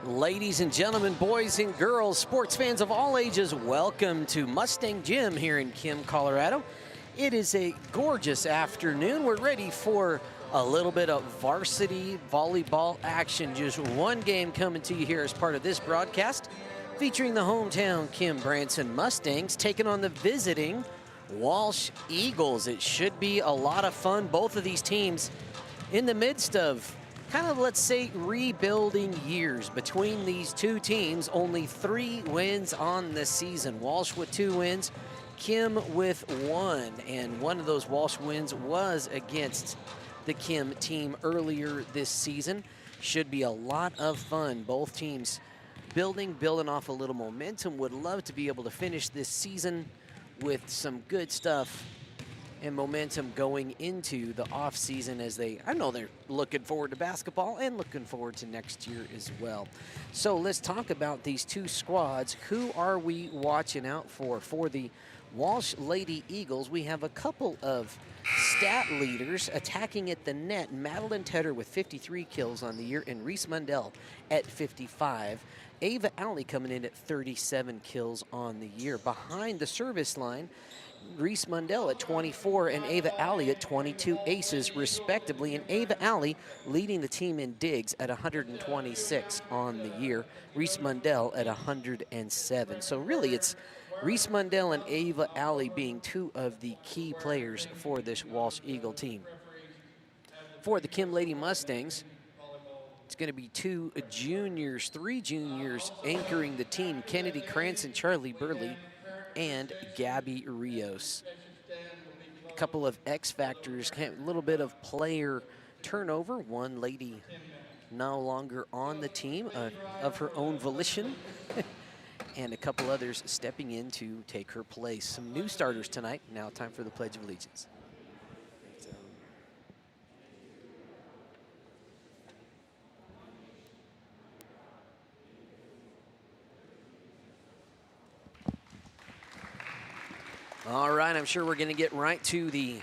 Ladies and gentlemen, boys and girls, sports fans of all ages, welcome to Mustang Gym here in Kim, Colorado. It is a gorgeous afternoon. We're ready for a little bit of varsity volleyball action. Just one game coming to you here as part of this broadcast, featuring the hometown Kim Branson Mustangs taking on the visiting Walsh Eagles. It should be a lot of fun. Both of these teams in the midst of kind of, let's say, rebuilding years between these two teams. Only 3 wins on the season. Walsh with 2 wins, Kim with 1. And one of those Walsh wins was against the Kim team earlier this season. Should be a lot of fun. Both teams building off a little momentum. Would love to be able to finish this season with some good stuff and momentum going into the off season, as I know they're looking forward to basketball and looking forward to next year as well. So let's talk about these two squads. Who are we watching out for? For the Walsh Lady Eagles, we have a couple of stat leaders attacking at the net. Madeline Tedder with 53 kills on the year, and Reese Mundell at 55. Ava Alley coming in at 37 kills on the year. Behind the service line, Reese Mundell at 24 and Ava Alley at 22 aces, respectively. And Ava Alley leading the team in digs at 126 on the year. Reese Mundell at 107. So really it's Reese Mundell and Ava Alley being 2 of the key players for this Walsh Eagle team. For the Kim Lady Mustangs, it's going to be 3 juniors anchoring the team. Kennedy Cranston, Charlie Burley, and Gabby Rios. A couple of X factors, a little bit of player turnover. One lady no longer on the team of her own volition, and a couple others stepping in to take her place. Some new starters tonight. Now time for the Pledge of Allegiance. All right, I'm sure we're going to get right to the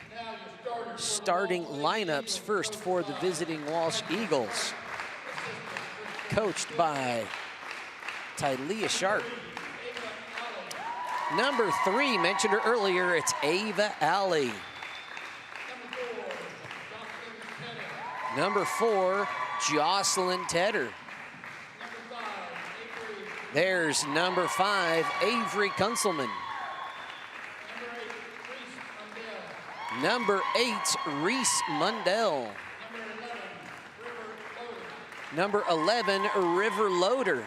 starting lineups first for the visiting Walsh Eagles. Coached by Tylea Sharp. Number 3, mentioned her earlier, it's Ava Alley. Number 4, Jocelyn Tedder. There's number 5, Avery Kunselman. Number 8, Reese Mundell. Number 11, River Loader.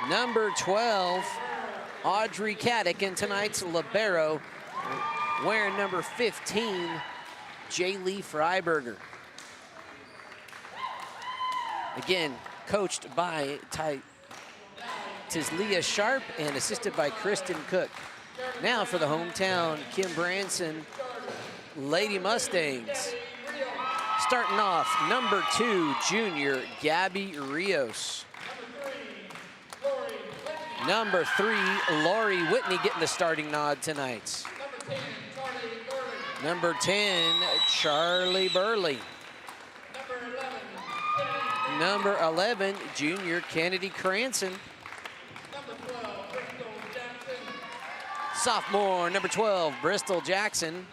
Number 12, Audrey Caddick, and tonight's libero, wearing number 15, Jaylee Freiberger. Again, coached by Tylea Sharp and assisted by Kristen Cook. Now for the hometown Kim Branson Lady Mustangs. Starting off, number 2, junior Gabby Rios. Number 3, Lori Whitney getting the starting nod tonight. Number 10, Charlie Burley. Number 11, junior Kennedy Cranston. Sophomore, number 12, Bristol Jackson.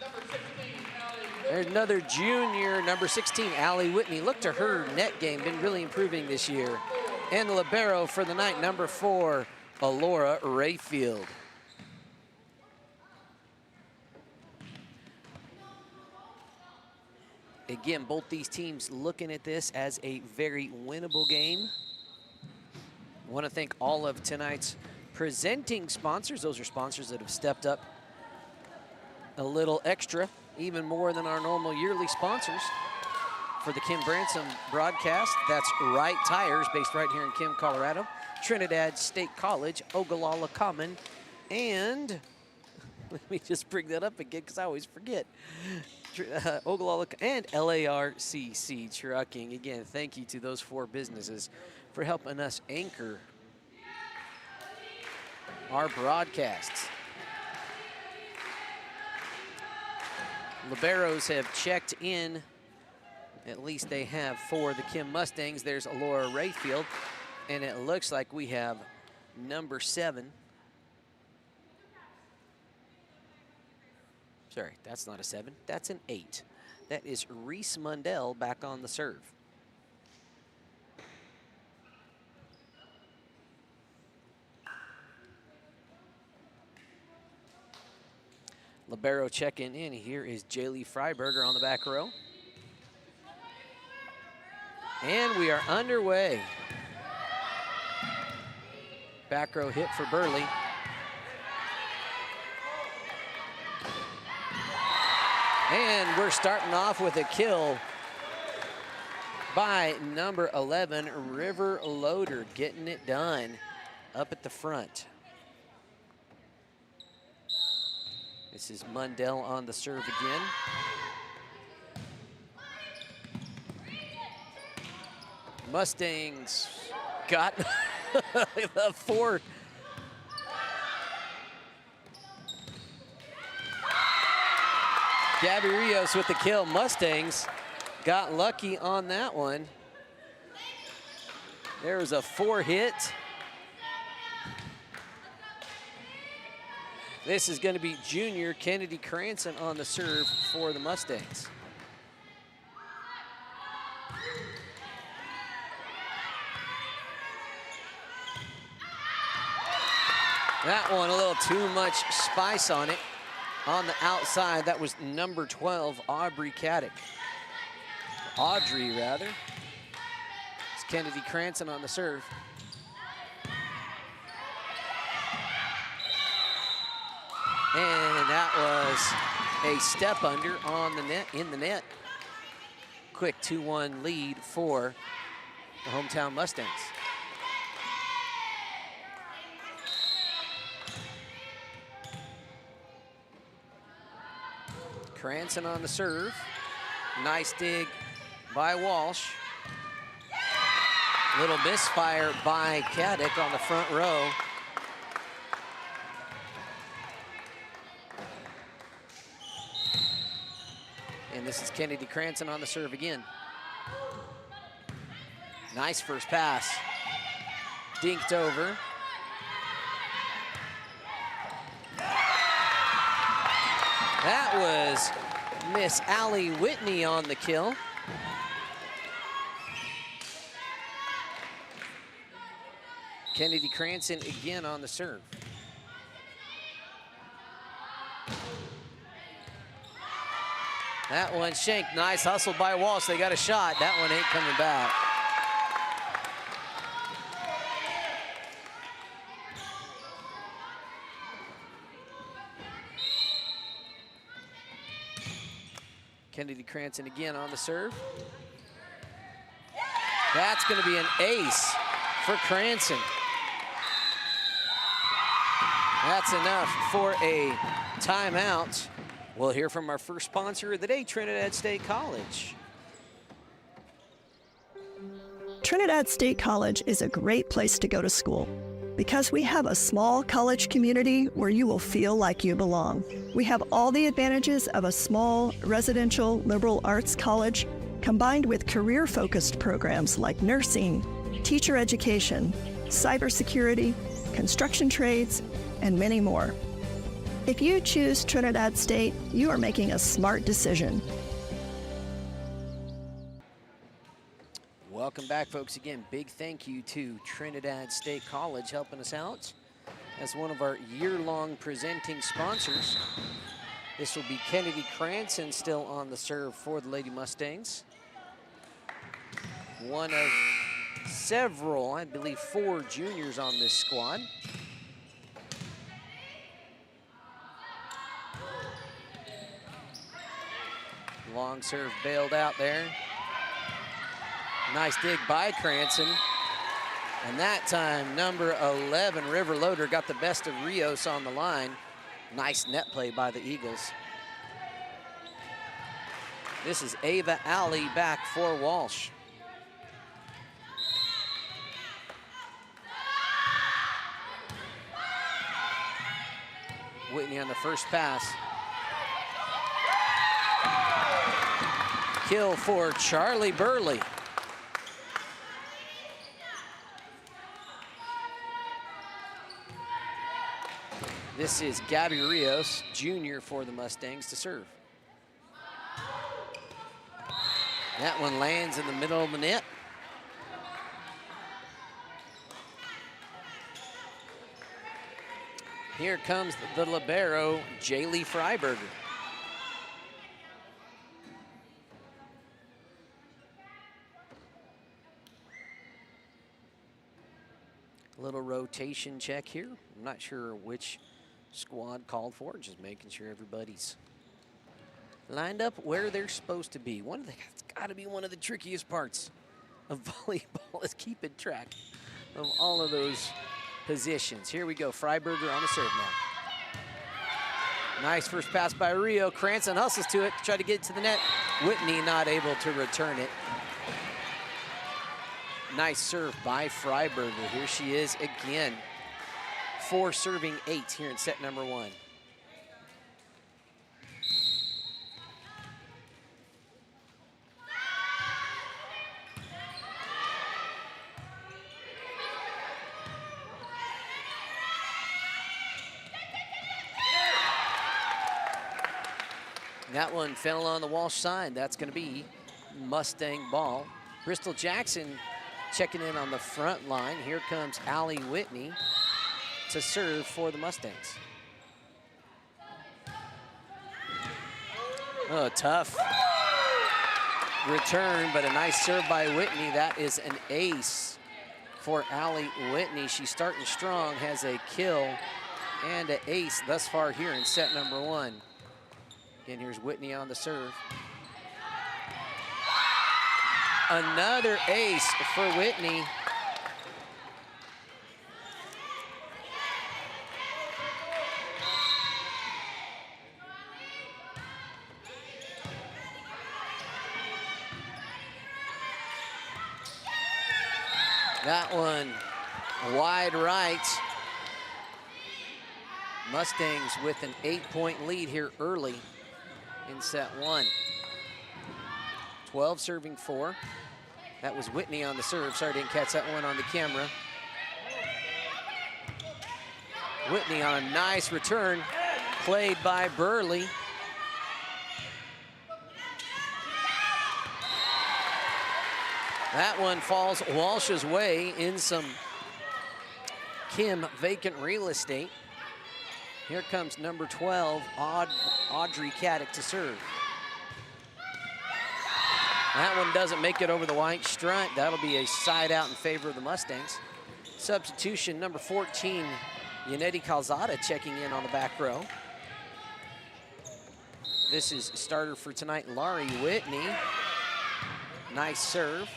There's another junior, number 16, Allie Whitney. Look to her net game, been really improving this year. And the libero for the night, number 4, Alora Rayfield. Again, both these teams looking at this as a very winnable game. I want to thank all of tonight's presenting sponsors. Those are sponsors that have stepped up a little extra, even more than our normal yearly sponsors for the Kim Branson broadcast. That's Right Tires, based right here in Kim, Colorado. Trinidad State College, Ogallala Commons, and let me just bring that up again because I always forget. Ogallala and LARCC Trucking. Again, thank you to those 4 businesses for helping us anchor our broadcasts. Liberos have checked in At least they have for the Kim Mustangs. There's Laura Rayfield, and it looks like we have number 7. Sorry, that's not a 7, that's an 8. That is Reese Mundell back on the serve. Libero checking in. Here is Jaylee Freiberger on the back row. And we are underway. Back row hit for Burley. And we're starting off with a kill by number 11, River Loader, getting it done up at the front. This is Mundell on the serve again. Mustangs got the 4. Gabby Rios with the kill. Mustangs got lucky on that one. There was a 4 hit. This is going to be junior Kennedy Cranston on the serve for the Mustangs. That one, a little too much spice on it. On the outside, that was number 12, Audrey, rather. It's Kennedy Cranston on the serve. And that was a step under on the net, in the net. Quick 2-1 lead for the hometown Mustangs. Cranston on the serve. Nice dig by Walsh. Little misfire by Caddick on the front row. And this is Kennedy Cranston on the serve again. Nice first pass. Dinked over. That was Miss Allie Whitney on the kill. Kennedy Cranston again on the serve. That one shanked. Nice hustle by Walsh. They got a shot. That one ain't coming back. Kennedy Cranston again on the serve. That's going to be an ace for Cranston. That's enough for a timeout. We'll hear from our first sponsor of the day, Trinidad State College. Trinidad State College is a great place to go to school because we have a small college community where you will feel like you belong. We have all the advantages of a small residential liberal arts college combined with career-focused programs like nursing, teacher education, cybersecurity, construction trades, and many more. If you choose Trinidad State, you are making a smart decision. Welcome back, folks. Again, big thank you to Trinidad State College helping us out as one of our year-long presenting sponsors. This will be Kennedy Cranston still on the serve for the Lady Mustangs. One of several, I believe 4 juniors on this squad. Long serve bailed out there. Nice dig by Cranston. And that time, number 11, River Loader, got the best of Rios on the line. Nice net play by the Eagles. This is Ava Alley back for Walsh. Whitney on the first pass. kill for Charlie Burley. This is Gabby Rios, Jr. for the Mustangs to serve. That one lands in the middle of the net. Here comes the libero, Jaylee Freiberger. A little rotation check here. I'm not sure which squad called for, just making sure everybody's lined up where they're supposed to be. It's got to be one of the trickiest parts of volleyball is keeping track of all of those positions. Here we go, Freiberger on the serve now. Nice first pass by Rio. Cranston hustles to it to try to get it to the net. Whitney not able to return it. Nice serve by Freiberger. Here she is again. 4 serving 8 here in set number 1. That one fell on the Walsh side. That's going to be Mustang ball. Bristol Jackson checking in on the front line. Here comes Allie Whitney to serve for the Mustangs. Oh, tough return, but a nice serve by Whitney. That is an ace for Allie Whitney. She's starting strong, has a kill and an ace thus far here in set number 1. Again, here's Whitney on the serve. Another ace for Whitney. That one wide right. Mustangs with an 8-point lead here early in set 1. 12 serving 4. That was Whitney on the serve. Sorry, didn't catch that one on the camera. Whitney on a nice return, played by Burley. That one falls Walsh's way in some Kim vacant real estate. Here comes number 12, Audrey Caddick to serve. That one doesn't make it over the white strut. That'll be a side out in favor of the Mustangs. Substitution number 14, Yannetti Calzada checking in on the back row. This is starter for tonight, Laurie Whitney. Nice serve.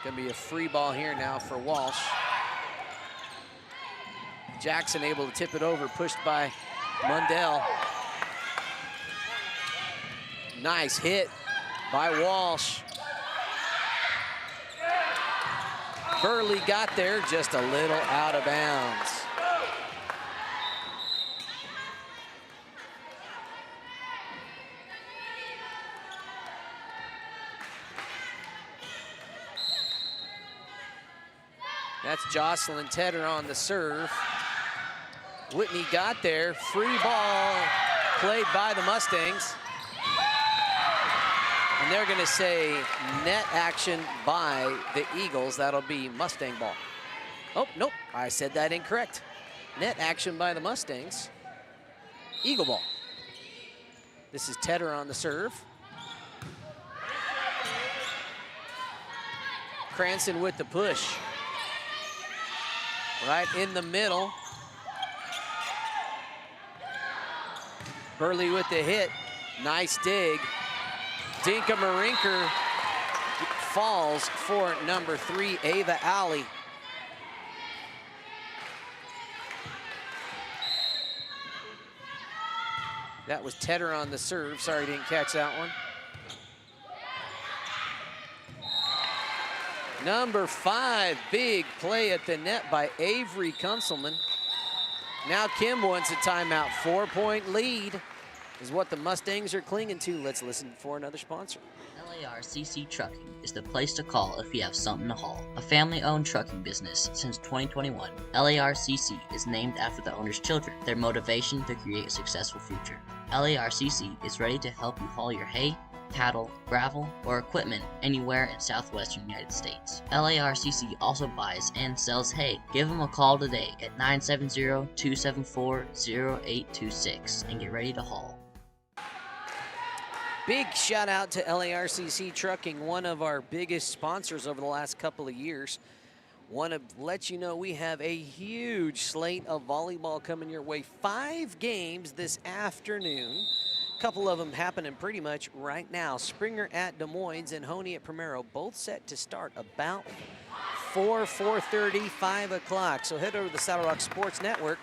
Gonna be a free ball here now for Walsh. Jackson able to tip it over, pushed by Mundell. Nice hit by Walsh. Burley got there just a little out of bounds. That's Jocelyn Tedder on the serve. Whitney got there, free ball played by the Mustangs. And they're gonna say net action by the Eagles. That'll be Mustang ball. Oh, nope, I said that incorrect. Net action by the Mustangs, Eagle ball. This is Tedder on the serve. Cranston with the push. Right in the middle. Burley with the hit. Nice dig. Dinka Marinker falls for number 3, Ava Alley. That was Tedder on the serve. Sorry, didn't catch that one. Number 5, big play at the net by Avery Kunselman. Now Kim wants a timeout. 4-point lead is what the Mustangs are clinging to. Let's listen for another sponsor. LARCC Trucking is the place to call if you have something to haul. A family-owned trucking business since 2021, LARCC is named after the owner's children, their motivation to create a successful future. LARCC is ready to help you haul your hay, cattle, gravel, or equipment anywhere in southwestern United States. LARCC also buys and sells hay. Give them a call today at 970-274-0826 and get ready to haul. Big shout out to LARCC Trucking, one of our biggest sponsors over the last couple of years. Want to let you know we have a huge slate of volleyball coming your way. 5 games this afternoon. A couple of them happening pretty much right now. Springer at Des Moines and Honey at Primero, both set to start about 4:30, 5 o'clock. So head over to the Saddle Rock Sports Network.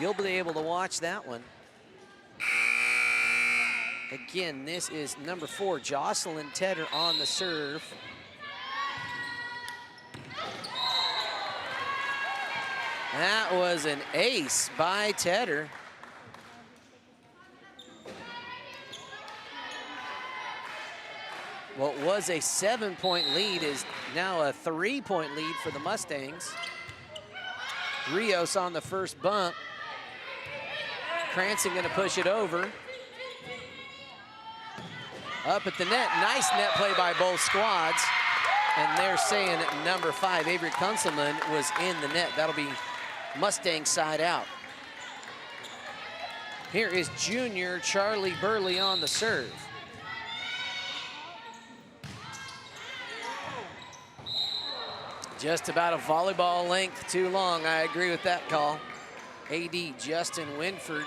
You'll be able to watch that one. Again, this is number 4, Jocelyn Tedder on the serve. That was an ace by Tedder. What was a 7-point lead is now a 3-point lead for the Mustangs. Rios on the first bump. Cranston gonna push it over. Up at the net, nice net play by both squads. And they're saying number 5, Avery Kunselman, was in the net. That'll be Mustang side out. Here is junior Charlie Burley on the serve. Just about a volleyball length too long. I agree with that call. AD Justin Winford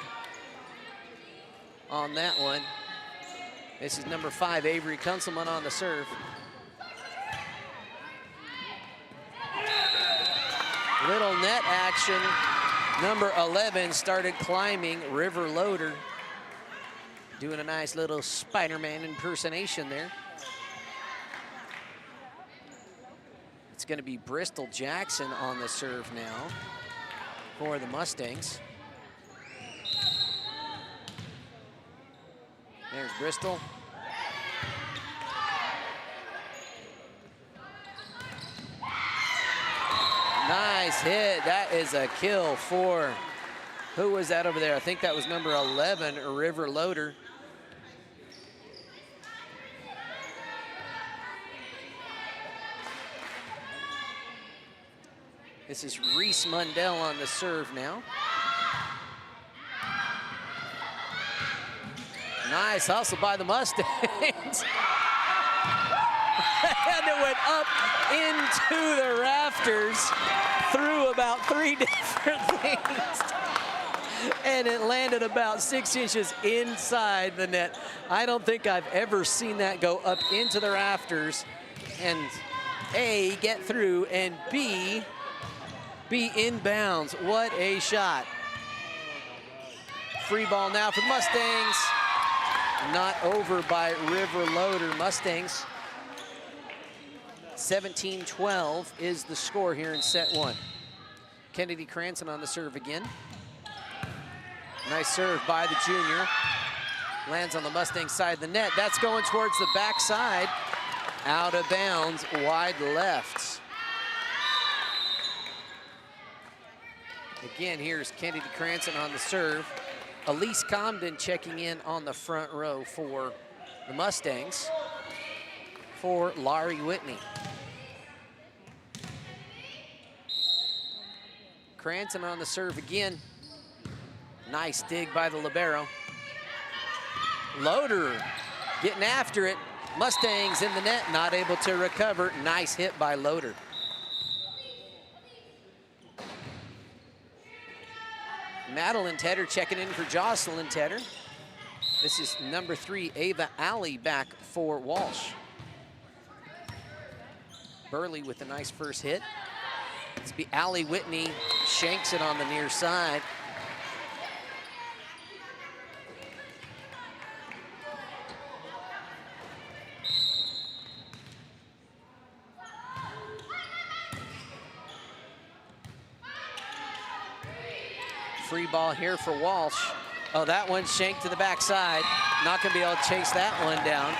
on that one. This is number 5, Avery Kunselman on the serve. Little net action. Number 11 started climbing, River Loader. Doing a nice little Spider-Man impersonation there. It's gonna be Bristol Jackson on the serve now for the Mustangs. There's Bristol. Nice hit. That is a kill for, who was that over there? I think that was number 11, River Loader. This is Reese Mundell on the serve now. Nice hustle by the Mustangs. And it went up into the rafters through about 3 different things. And it landed about 6 inches inside the net. I don't think I've ever seen that go up into the rafters and A, get through, and B, be inbounds. What a shot. Free ball now for the Mustangs. Not over by River Loader. Mustangs 17-12 is the score here in set 1. Kennedy Cranston on the serve again. Nice serve by the junior. Lands on the Mustang side of the net. That's going towards the backside. Out of bounds, wide left. Again, here's Kennedy Cranston on the serve. Elise Comden checking in on the front row for the Mustangs for Laurie Whitney. Cranston on the serve again. Nice dig by the libero. Loader getting after it. Mustangs in the net, not able to recover. Nice hit by Loader. Madeline Tedder checking in for Jocelyn Tedder. This is number 3, Ava Alley, back for Walsh. Burley with a nice first hit. It's be Allie Whitney, shanks it on the near side. Free ball here for Walsh. Oh, that one shanked to the backside. Not gonna be able to chase that one down.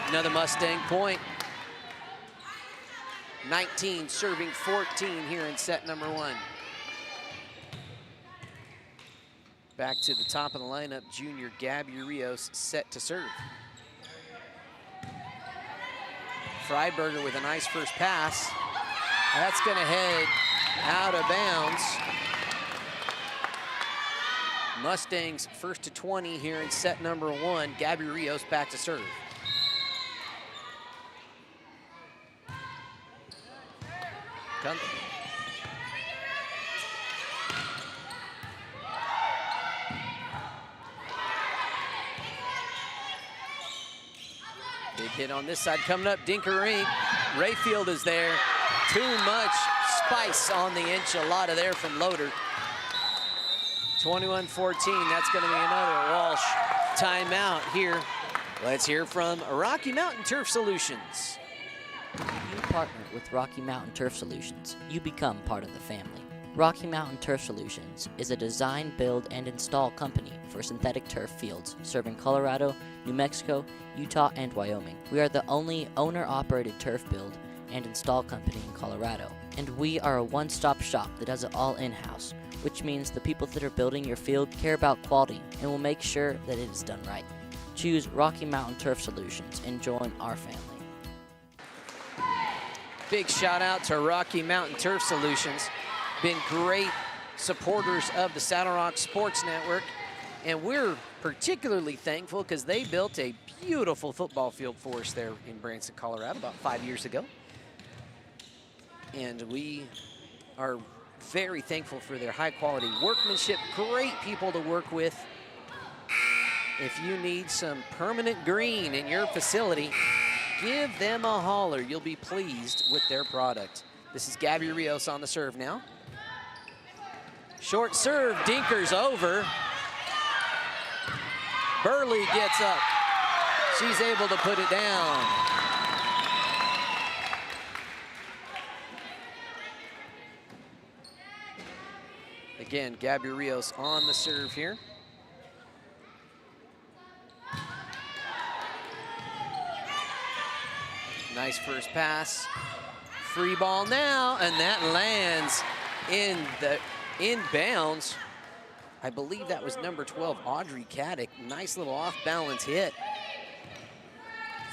Another Mustang point. 19 serving 14 here in set number 1. Back to the top of the lineup, junior Gabby Rios set to serve. Freiberger with a nice first pass. That's gonna head out of bounds. Mustangs first to 20 here in set number 1. Gabby Rios back to serve. Come. Big hit on this side coming up. Dinkerink. Rayfield is there. Too much spice on the enchilada there from Loader. 21-14. That's going to be another Walsh timeout here. Let's hear from Rocky Mountain Turf Solutions. You partner with Rocky Mountain Turf Solutions, you become part of the family. Rocky Mountain Turf Solutions is a design, build, and install company for synthetic turf fields serving Colorado, New Mexico, Utah, and Wyoming. We are the only owner-operated turf build and install company in Colorado, and we are a one-stop shop that does it all in-house, which means the people that are building your field care about quality and will make sure that it is done right. Choose Rocky Mountain Turf Solutions and join our family. Big shout out to Rocky Mountain Turf Solutions. Been great supporters of the Saddle Rock Sports Network. And we're particularly thankful because they built a beautiful football field for us there in Branson, Colorado about 5 years ago. And we are very thankful for their high quality workmanship. Great people to work with. If you need some permanent green in your facility, give them a holler. You'll be pleased with their product. This is Gabby Rios on the serve now. Short serve, Dinker's over. Burley gets up. She's able to put it down. Again, Gabby Rios on the serve here. Nice first pass. Free ball now, and that lands in bounds. I believe that was number 12, Audrey Caddick. Nice little off-balance hit.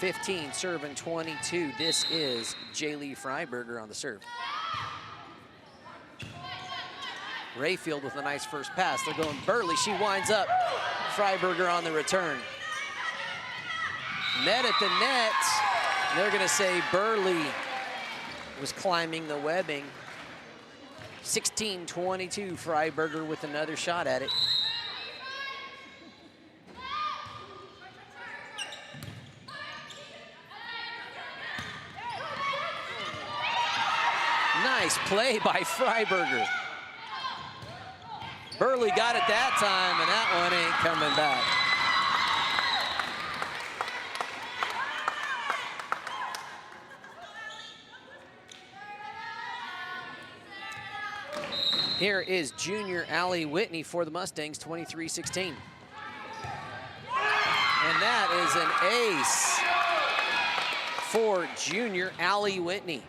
15 serving 22. This is Jaylee Freiberger on the serve. Rayfield with a nice first pass. They're going Burley. She winds up. Freiberger on the return. Net at the net. They're going to say Burley was climbing the webbing. 16-22, Freiberger with another shot at it. Nice play by Freiberger. Burley got it that time, and that one ain't coming back. Here is junior Allie Whitney for the Mustangs, 23-16. And that is an ace for junior Allie Whitney.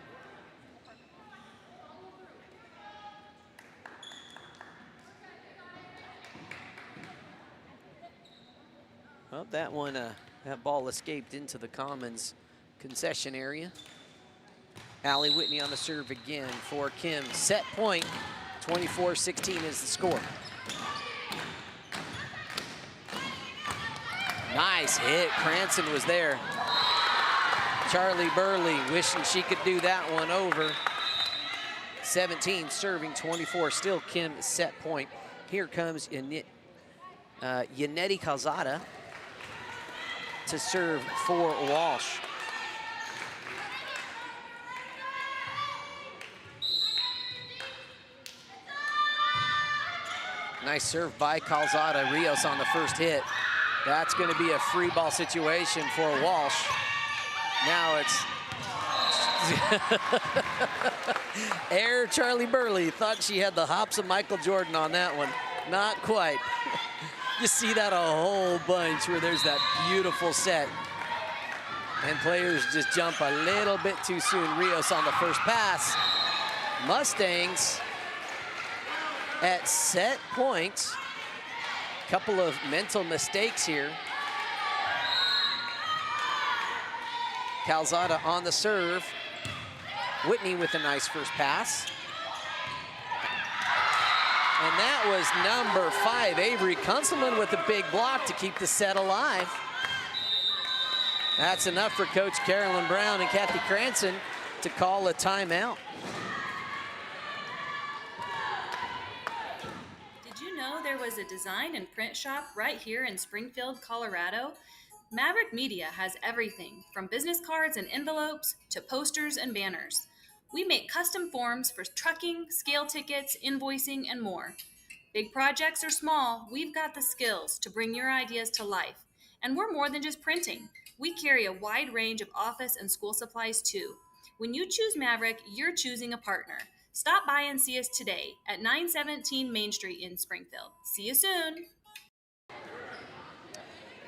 Well, that one, that ball escaped into the Commons concession area. Allie Whitney on the serve again for Kim. Set point. 24-16 is the score. Nice hit. Cranston was there. Charlie Burley wishing she could do that one over. 17 serving 24. Still Kim set point. Here comes Yannetti Calzada to serve for Walsh. Nice serve by Calzada. Rios on the first hit. That's going to be a free ball situation for Walsh. Now it's Charlie Burley. Thought she had the hops of Michael Jordan on that one. Not quite. You see that a whole bunch where there's that beautiful set. And players just jump a little bit too soon. Rios on the first pass. Mustangs at set point. Couple of mental mistakes here. Calzada on the serve. Whitney with a nice first pass. And that was number 5, Avery Kunselman, with a big block to keep the set alive. That's enough for Coach Carolyn Brown and Kathy Cranston to call a timeout. Did you know there was a design and print shop right here in Springfield, Colorado? Maverick Media has everything from business cards and envelopes to posters and banners. We make custom forms for trucking, scale tickets, invoicing, and more. Big projects or small, we've got the skills to bring your ideas to life. And we're more than just printing. We carry a wide range of office and school supplies too. When you choose Maverick, you're choosing a partner. Stop by and see us today at 917 Main Street in Springfield. See you soon.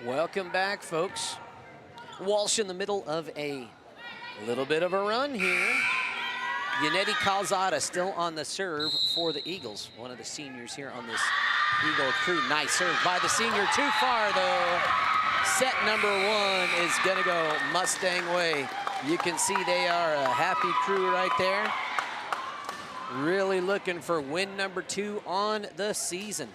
Welcome back, folks. Walsh in the middle of a little bit of a run here. Yannetti Calzada still on the serve for the Eagles. One of the seniors here on this Eagle crew. Nice serve by the senior. Too far, though. Set number 1 is going to go Mustang way. You can see they are a happy crew right there. Really looking for win number 2 on the season.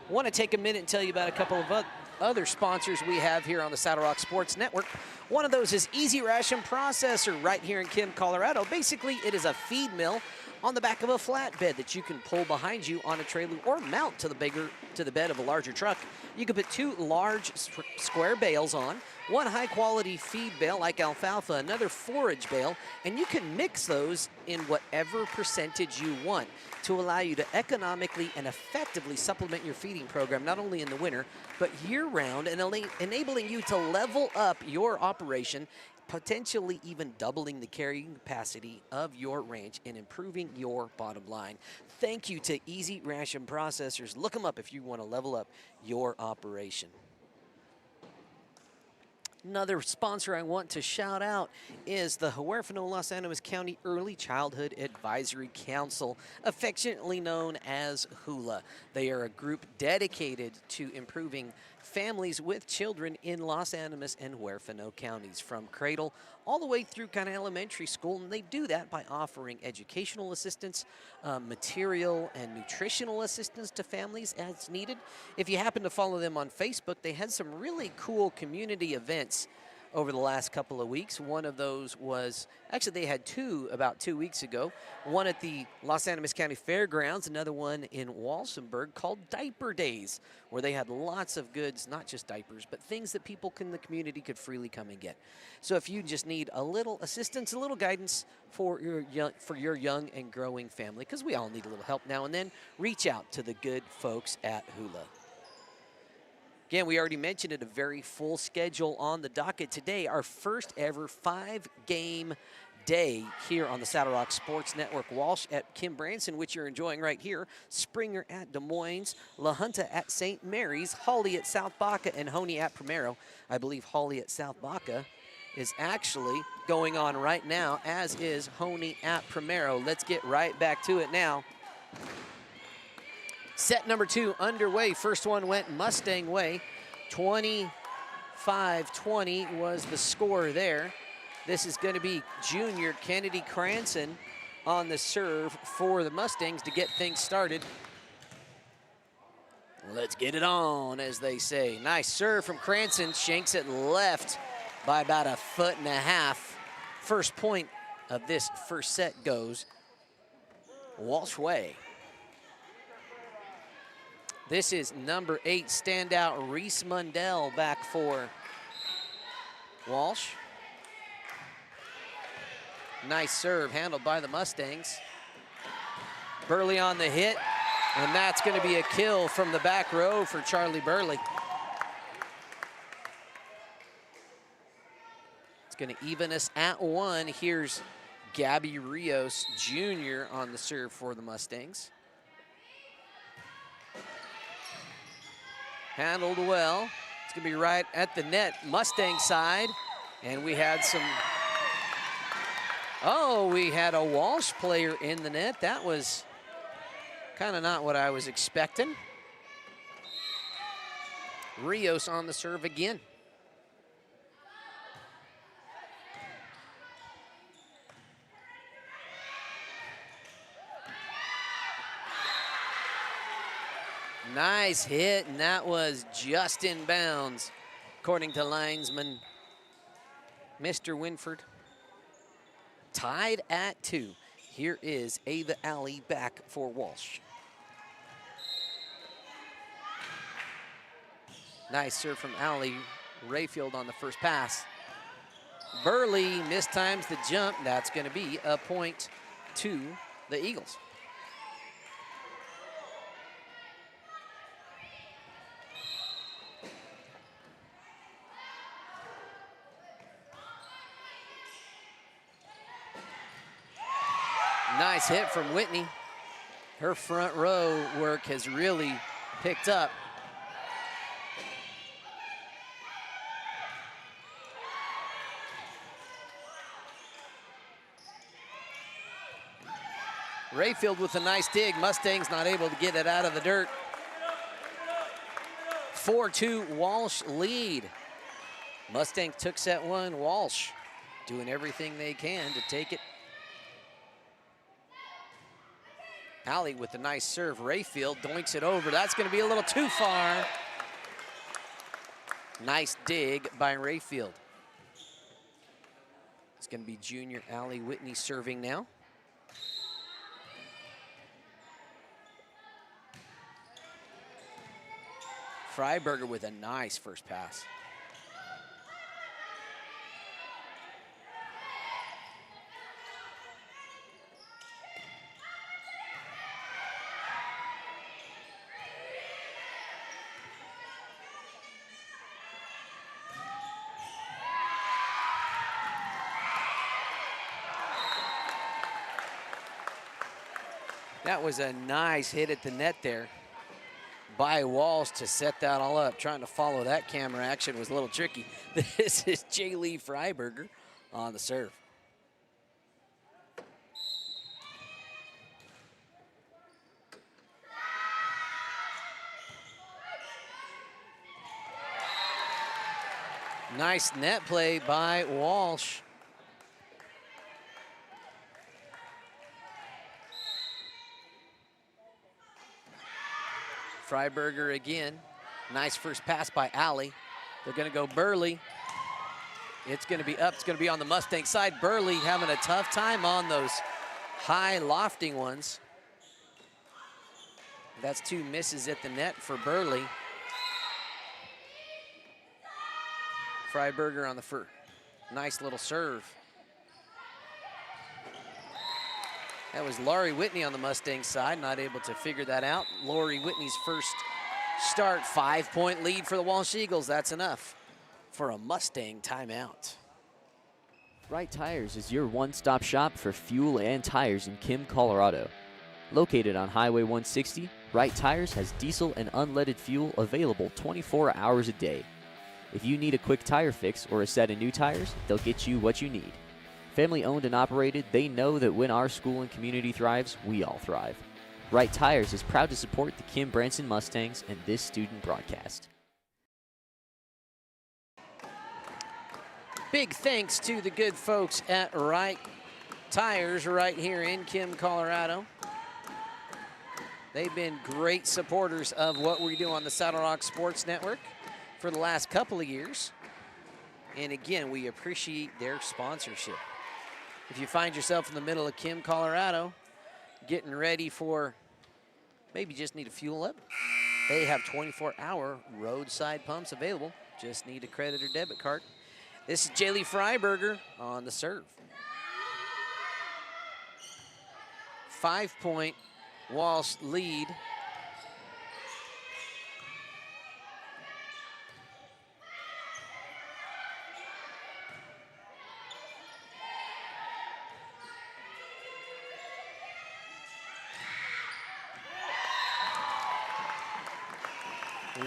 Want to take a minute and tell you about a couple of other sponsors we have here on the Saddle Rock Sports Network. One of those is Easy Ration Processor right here in Kim, Colorado. Basically, it is a feed mill on the back of a flatbed that you can pull behind you on a trailer or mount to the bed of a larger truck. You can put 2 large square bales on, 1 high-quality feed bale like alfalfa, another forage bale, and you can mix those in whatever percentage you want to allow you to economically and effectively supplement your feeding program, not only in the winter, but year-round, and enabling you to level up your operation, potentially even doubling the carrying capacity of your ranch and improving your bottom line. Thank you to Easy Ration Processors. Look them up if you want to level up your operation. Another sponsor I want to shout out is the Huerfano Los Animas County Early Childhood Advisory Council, affectionately known as HULA. They are a group dedicated to improving families with children in Los Animas and Huerfano counties, from cradle all the way through kind of elementary school, and they do that by offering educational assistance, material and nutritional assistance to families as needed. If you happen to follow them on Facebook, they had some really cool community events over the last couple of weeks. One of those was, actually they had 2 about 2 weeks ago. One at the Los Animas County Fairgrounds, another one in Walsenburg called Diaper Days, where they had lots of goods, not just diapers, but things that people in the community could freely come and get. So if you just need a little assistance, a little guidance for your young and growing family, because we all need a little help now and then, reach out to the good folks at HULA. Again, we already mentioned it, a very full schedule on the docket today. Our first ever 5-game day here on the Saddle Rock Sports Network. Walsh at Kim Branson, which you're enjoying right here. Springer at Des Moines. La Junta at St. Mary's. Hawley at South Baca, and Honey at Primero. I believe Hawley at South Baca is actually going on right now, as is Honey at Primero. Let's get right back to it now. Set number 2 underway. First one went Mustang way. 25-20 was the score there. This is going to be junior Kennedy Cranston on the serve for the Mustangs to get things started. Let's get it on, as they say. Nice serve from Cranston. Shanks it left by about 1.5 feet. First point of this first set goes Walsh way. This is number 8 standout Reese Mundell back for Walsh. Nice serve handled by the Mustangs. Burley on the hit, and that's going to be a kill from the back row for Charlie Burley. It's going to even us at 1. Here's Gabby Rios Jr. on the serve for the Mustangs. Handled well. It's gonna be right at the net, Mustang side. And we had some, we had a Walsh player in the net. That was kind of not what I was expecting. Rios on the serve again. Nice hit, and that was just in bounds, according to linesman Mr. Winford. Tied at 2. Here is Ava Alley back for Walsh. Nice serve from Alley. Rayfield on the first pass. Burley mistimes the jump. That's going to be a point to the Eagles. Nice hit from Whitney. Her front row work has really picked up. Rayfield with a nice dig. Mustangs not able to get it out of the dirt. 4-2 Walsh lead. Mustangs took set 1. Walsh doing everything they can to take it. Alley with a nice serve. Rayfield doinks it over. That's going to be a little too far. Nice dig by Rayfield. It's going to be junior Alley Whitney serving now. Freiberger with a nice first pass. That was a nice hit at the net there by Walsh to set that all up. Trying to follow that camera action was a little tricky. This is J. Lee Freiberger on the serve. Nice net play by Walsh. Freiberger again. Nice first pass by Alley. They're going to go Burley. It's going to be up. It's going to be on the Mustang side. Burley having a tough time on those high lofting ones. That's 2 misses at the net for Burley. Freiberger on the first. Nice little serve. That was Laurie Whitney on the Mustang side, not able to figure that out. Laurie Whitney's first start, 5-point lead for the Walsh Eagles. That's enough for a Mustang timeout. Wright Tires is your one-stop shop for fuel and tires in Kim, Colorado. Located on Highway 160, Wright Tires has diesel and unleaded fuel available 24 hours a day. If you need a quick tire fix or a set of new tires, they'll get you what you need. Family owned and operated, they know that when our school and community thrives, we all thrive. Wright Tires is proud to support the Kim Branson Mustangs and this student broadcast. Big thanks to the good folks at Wright Tires right here in Kim, Colorado. They've been great supporters of what we do on the Saddle Rock Sports Network for the last couple of years. And again, we appreciate their sponsorship. If you find yourself in the middle of Kim, Colorado, getting ready for, maybe just need to fuel up, they have 24-hour roadside pumps available. Just need a credit or debit card. This is Jaylee Freiberger on the serve. 5-point Walsh lead.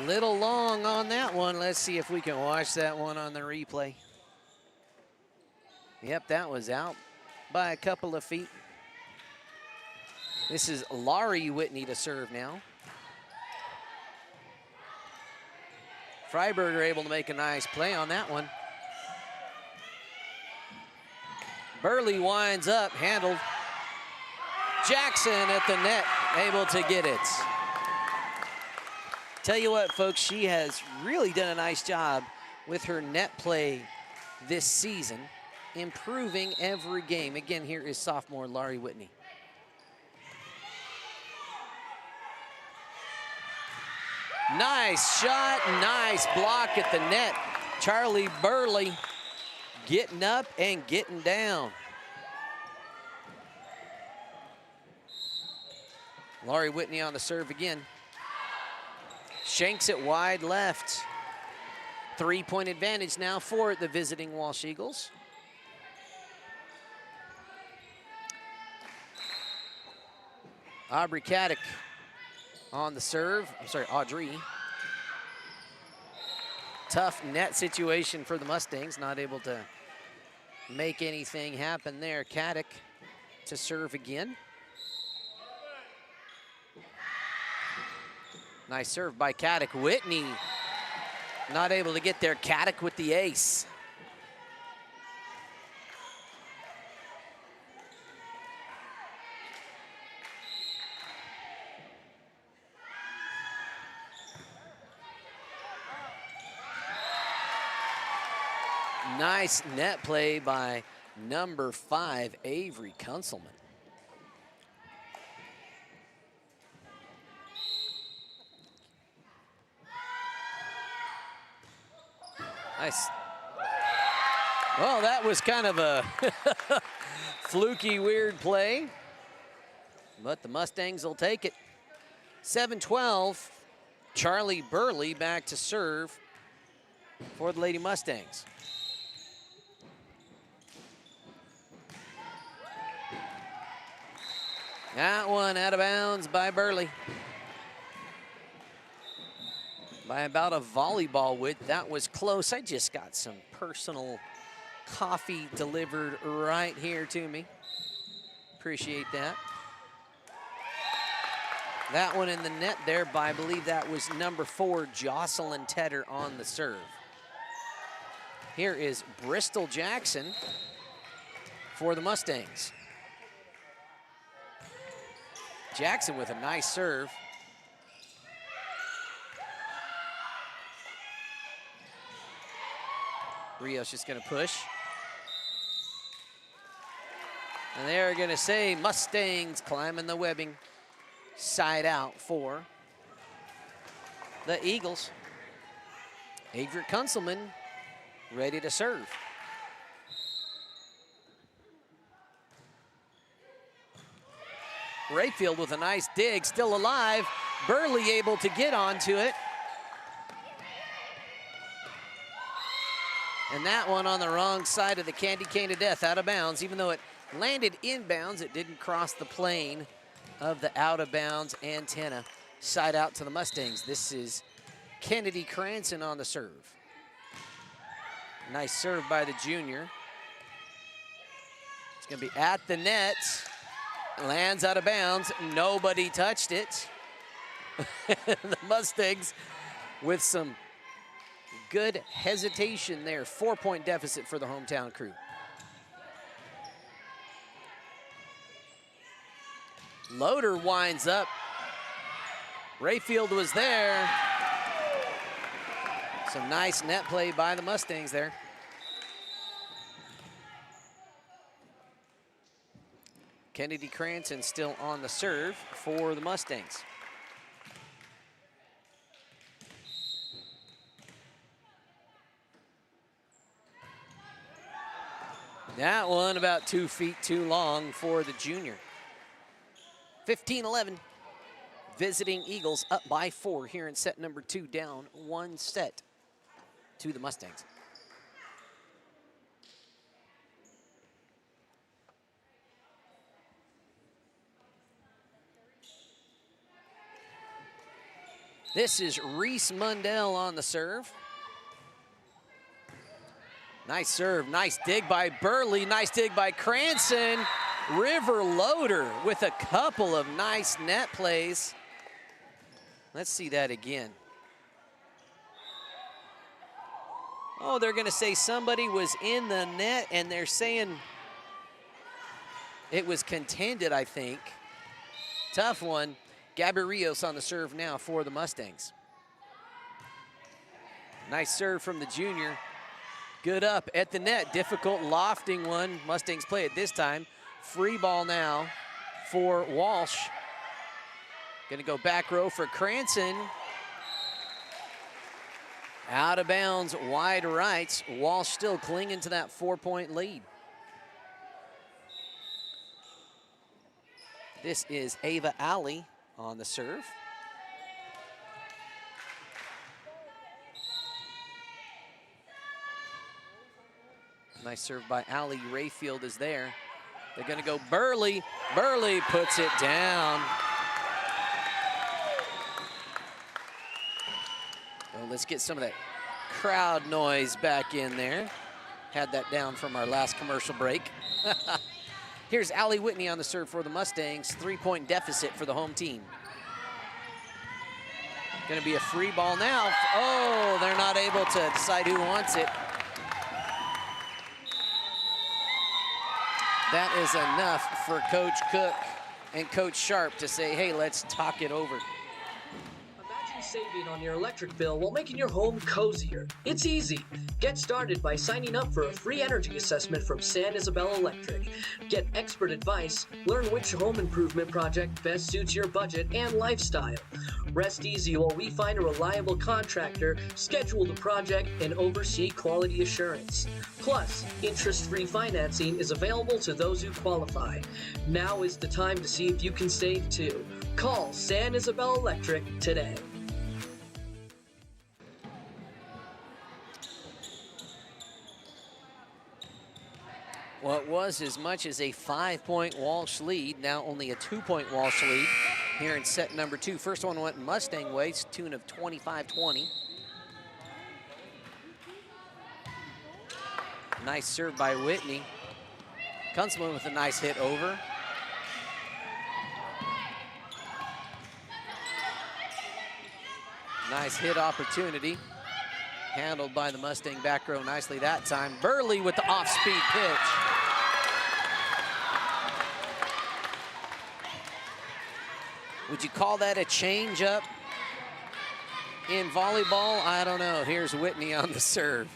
Little long on that one. Let's see if we can watch that one on the replay. Yep, that was out by a couple of feet. This is Laurie Whitney to serve now. Freiberger able to make a nice play on that one. Burley winds up, handled. Jackson at the net, able to get it. Tell you what, folks, she has really done a nice job with her net play this season, improving every game. Again, here is sophomore Laurie Whitney. Nice shot, nice block at the net. Charlie Burley getting up and getting down. Laurie Whitney on the serve again. Shanks it wide left. 3-point advantage now for the visiting Walsh Eagles. Aubrey Caddick on the serve. I'm sorry, Audrey. Tough net situation for the Mustangs, not able to make anything happen there. Caddick to serve again. Nice serve by Caddick. Whitney not able to get there. Caddick with the ace. Nice net play by number 5, Avery Kunselman. Nice. Well, that was kind of a fluky, weird play, but the Mustangs will take it. 7-12, Charlie Burley back to serve for the Lady Mustangs. That one out of bounds by Burley. By about a volleyball width. That was close. I just got some personal coffee delivered right here to me. Appreciate that. That one in the net there by, I believe that was number 4, Jocelyn Tedder on the serve. Here is Bristol Jackson for the Mustangs. Jackson with a nice serve. Rios just gonna push. And they're gonna say Mustangs climbing the webbing. Side out for the Eagles. Avery Kunselman ready to serve. Rayfield with a nice dig, still alive. Burley able to get onto it. And that one on the wrong side of the candy cane of death, out of bounds. Even though it landed inbounds, it didn't cross the plane of the out of bounds antenna. Side out to the Mustangs. This is Kennedy Cranston on the serve. Nice serve by the junior. It's gonna be at the net. Lands out of bounds, nobody touched it. The Mustangs with some good hesitation there. 4-point deficit for the hometown crew. Loader winds up. Rayfield was there. Some nice net play by the Mustangs there. Kennedy Cranston still on the serve for the Mustangs. That one about 2 feet too long for the junior. 15-11. Visiting Eagles up by 4 here in set number 2, down 1 set to the Mustangs. This is Reese Mundell on the serve. Nice serve, nice dig by Burley, nice dig by Cranston. River Loader with a couple of nice net plays. Let's see that again. Oh, they're gonna say somebody was in the net, and they're saying it was contended, I think. Tough one. Gabby Rios on the serve now for the Mustangs. Nice serve from the junior. Good up at the net, difficult lofting one. Mustangs play it this time. Free ball now for Walsh. Gonna go back row for Cranston. Out of bounds, wide right. Walsh still clinging to that 4-point lead. This is Ava Alley on the serve. Nice serve by Alley. Rayfield is there. They're gonna go Burley. Burley puts it down. Well, let's get some of that crowd noise back in there. Had that down from our last commercial break. Here's Allie Whitney on the serve for the Mustangs. 3-point deficit for the home team. Gonna be a free ball now. Oh, they're not able to decide who wants it. That is enough for Coach Cook and Coach Sharp to say, hey, let's talk it over. Imagine saving on your electric bill while making your home cozier. It's easy. Get started by signing up for a free energy assessment from San Isabel Electric. Get expert advice, learn which home improvement project best suits your budget and lifestyle. Rest easy while we find a reliable contractor, schedule the project, and oversee quality assurance. Plus, interest-free financing is available to those who qualify. Now is the time to see if you can save too. Call San Isabel Electric today. What was as much as a 5-point Walsh lead, now only a 2-point Walsh lead here in set number 2. First one went Mustang way, tune of 25-20. Nice serve by Whitney. Kunzelman with a nice hit over. Nice hit opportunity. Handled by the Mustang back row nicely that time. Burley with the off-speed pitch. Would you call that a change-up in volleyball? I don't know. Here's Whitney on the serve.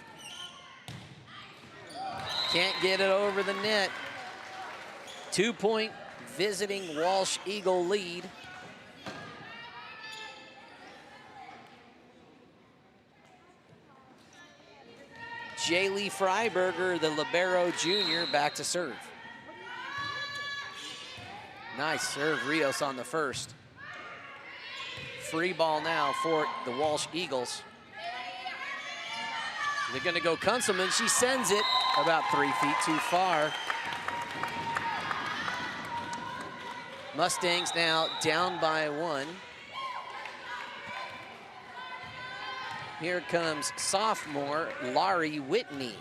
Can't get it over the net. 2-point visiting Walsh Eagle lead. Jaylee Freiberger, the libero junior, back to serve. Nice serve, Rios on the first. Free ball now for the Walsh Eagles. They're gonna go Kunzelman. She sends it about 3 feet too far. Mustangs now down by 1. Here comes sophomore Laurie Whitney.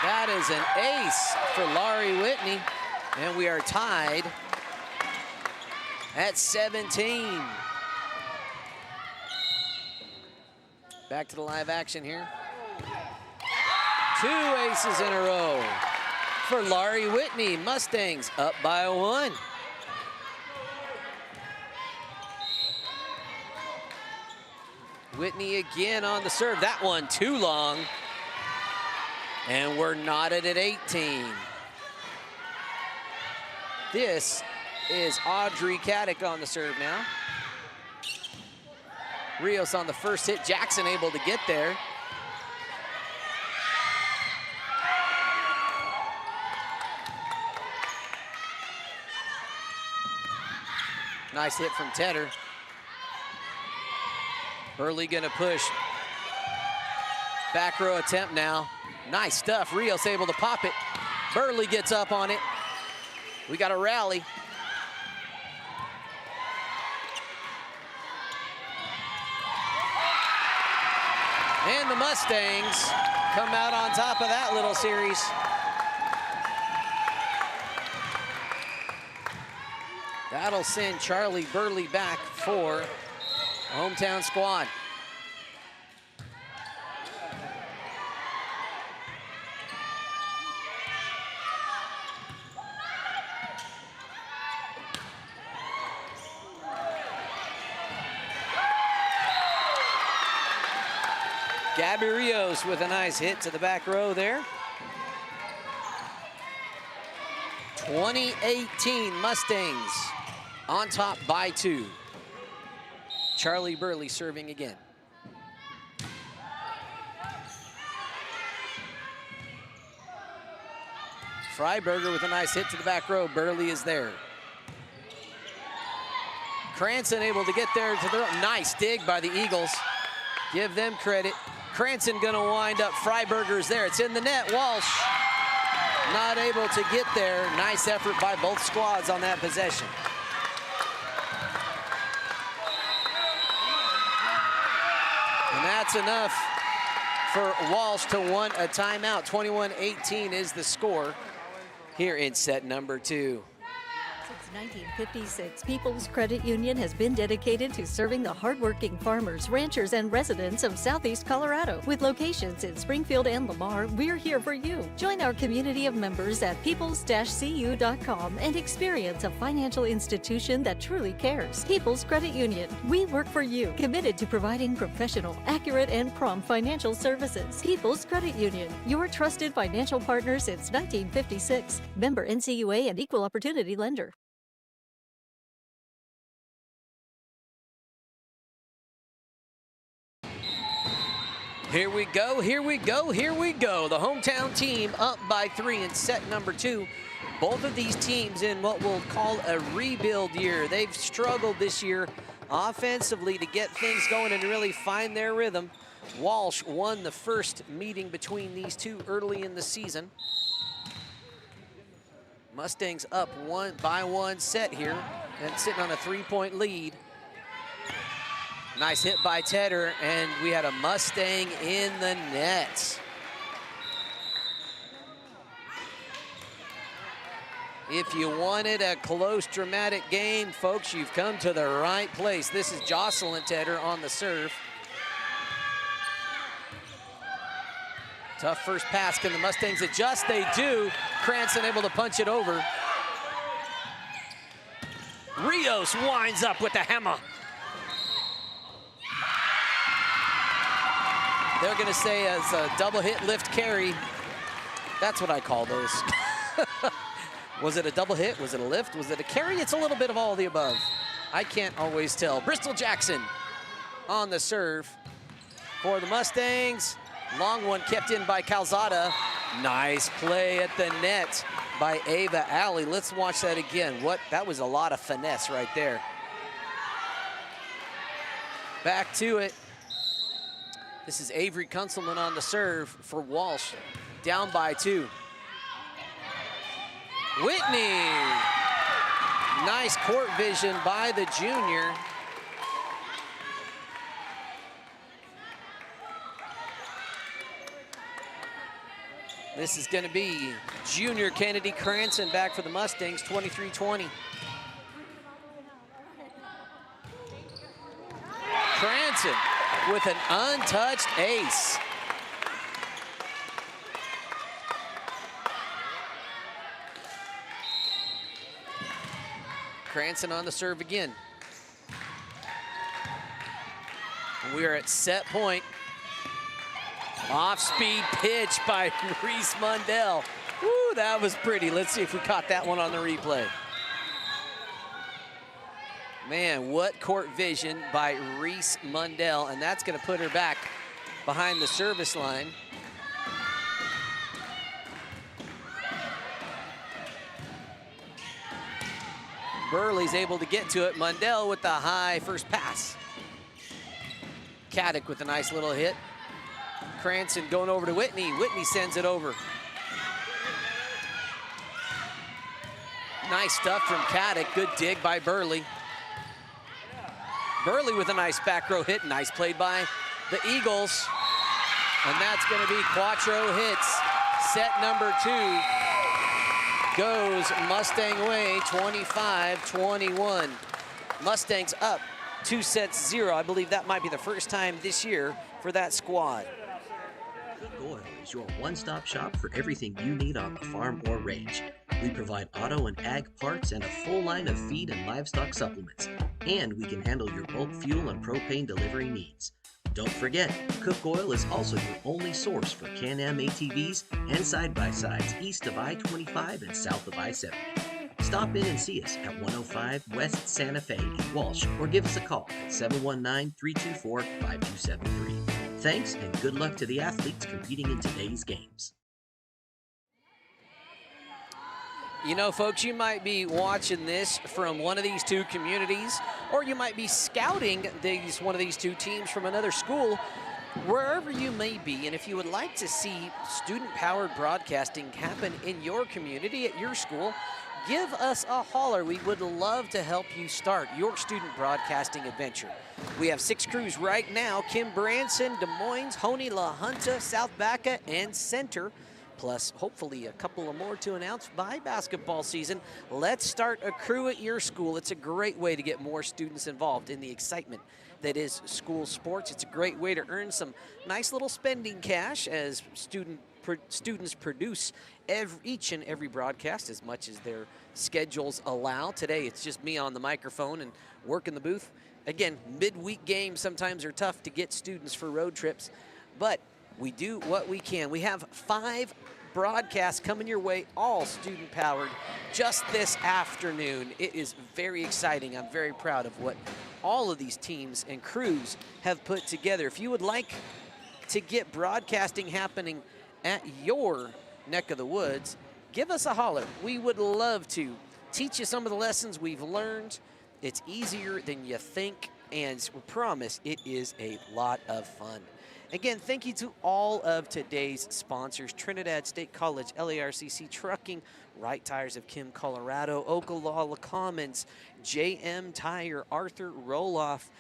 That is an ace for Laurie Whitney, and we are tied at 17. Back to the live action here. 2 aces in a row for Laurie Whitney. Mustangs up by 1. Whitney again on the serve. That one too long. And we're knotted at 18. This is Audrey Caddick on the serve now. Rios on the first hit. Jackson able to get there. Nice hit from Tedder. Burley gonna push. Back row attempt now. Nice stuff. Rios able to pop it. Burley gets up on it. We got a rally. And the Mustangs come out on top of that little series. That'll send Charlie Burley back for the hometown squad. Gabby Rios with a nice hit to the back row there. 2018 Mustangs on top by 2. Charlie Burley serving again. Freiberger with a nice hit to the back row. Burley is there. Cranston able to get there to the nice dig by the Eagles. Give them credit. Cranston gonna wind up. Freiberger's there. It's in the net. Walsh not able to get there. Nice effort by both squads on that possession. And that's enough for Walsh to want a timeout. 21-18 is the score here in set number 2. Since 1956, People's Credit Union has been dedicated to serving the hardworking farmers, ranchers, and residents of Southeast Colorado. With locations in Springfield and Lamar, we're here for you. Join our community of members at peoples-cu.com and experience a financial institution that truly cares. People's Credit Union, we work for you, committed to providing professional, accurate, and prompt financial services. People's Credit Union, your trusted financial partner since 1956. Member NCUA and Equal Opportunity Lender. Here we go, here we go, here we go. The hometown team up by 3 in set number 2. Both of these teams in what we'll call a rebuild year. They've struggled this year offensively to get things going and really find their rhythm. Walsh won the first meeting between these two early in the season. Mustangs up 1 set here and sitting on a 3-point lead. Nice hit by Tedder, and we had a Mustang in the net. If you wanted a close, dramatic game, folks, you've come to the right place. This is Jocelyn Tedder on the serve. Tough first pass. Can the Mustangs adjust? They do. Cranston able to punch it over. Rios winds up with the hammer. They're going to say as a double hit lift carry. That's what I call those. Was it a double hit? Was it a lift? Was it a carry? It's a little bit of all the above. I can't always tell. Bristol Jackson on the serve for the Mustangs. Long one kept in by Calzada. Nice play at the net by Ava Alley. Let's watch that again. That was a lot of finesse right there. Back to it. This is Avery Kunselman on the serve for Walsh. Down by 2. Whitney. Nice court vision by the junior. This is going to be junior Kennedy Cranston back for the Mustangs, 23-20. Cranston with an untouched ace. Cranston on the serve again. We are at set point. Off-speed pitch by Reese Mundell. Woo, that was pretty. Let's see if we caught that one on the replay. Man, what court vision by Reese Mundell, and that's going to put her back behind the service line. Burley's able to get to it. Mundell with the high first pass. Caddick with a nice little hit. Cranston going over to Whitney. Whitney sends it over. Nice stuff from Caddick. Good dig by Burley. Burley with a nice back row hit. Nice played by the Eagles. And that's going to be Quattro hits. Set number 2 goes Mustang way, 25-21. Mustangs up 2-0. I believe that might be the first time this year for that squad. Cook Oil is your one-stop shop for everything you need on the farm or range. We provide auto and ag parts and a full line of feed and livestock supplements. And we can handle your bulk fuel and propane delivery needs. Don't forget, Cook Oil is also your only source for Can-Am ATVs and side-by-sides east of I-25 and south of I-70. Stop in and see us at 105 West Santa Fe in Walsh or give us a call at 719-324-5273. Thanks and good luck to the athletes competing in today's games. You know, folks, you might be watching this from one of these two communities, or you might be scouting one of these two teams from another school, wherever you may be. And if you would like to see student-powered broadcasting happen in your community, at your school, give us a holler. We would love to help you start your student broadcasting adventure. We have 6 crews right now: Kim, Branson, Des Moines, Honey, La Junta, South Baca, and Center. Plus, hopefully, a couple of more to announce by basketball season. Let's start a crew at your school. It's a great way to get more students involved in the excitement that is school sports. It's a great way to earn some nice little spending cash as students produce each and every broadcast as much as their schedules allow. Today, it's just me on the microphone and working the booth. Again, midweek games sometimes are tough to get students for road trips, but we do what we can. We have 5 broadcasts coming your way, all student-powered, just this afternoon. It is very exciting. I'm very proud of what all of these teams and crews have put together. If you would like to get broadcasting happening at your neck of the woods, give us a holler. We would love to teach you some of the lessons we've learned. It's easier than you think, and we promise it is a lot of fun. Again, thank you to all of today's sponsors: Trinidad State College, LARCC Trucking, Right Tires of Kim, Colorado, Ogallala Commons, JM Tire, Arthur Roloff,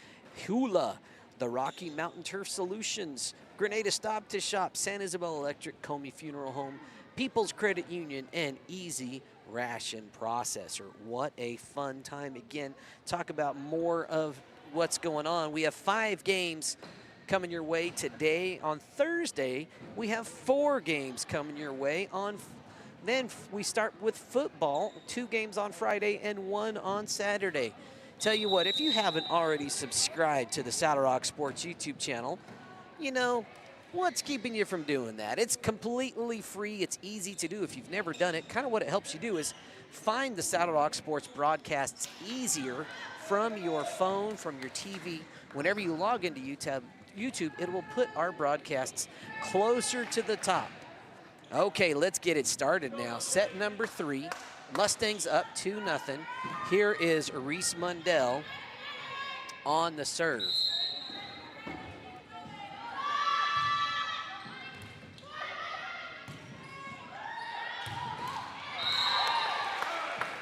Hula, the Rocky Mountain Turf Solutions, Grenada Stop to Shop, San Isabel Electric, Comi Funeral Home, People's Credit Union, and Easy Ration Processor. What a fun time. Again, talk about more of what's going on. We have 5 games coming your way today. On Thursday, we have 4 games coming your way. Then we start with football, 2 games on Friday and 1 on Saturday. Tell you what, if you haven't already subscribed to the Saddle Rock Sports YouTube channel, you know, what's keeping you from doing that? It's completely free. It's easy to do if you've never done it. Kind of what it helps you do is find the Saddle Rock Sports broadcasts easier from your phone, from your TV. Whenever you log into YouTube, it will put our broadcasts closer to the top. Okay, let's get it started now. Set number 3, Mustangs up 2-0. Here is Reese Mundell on the serve.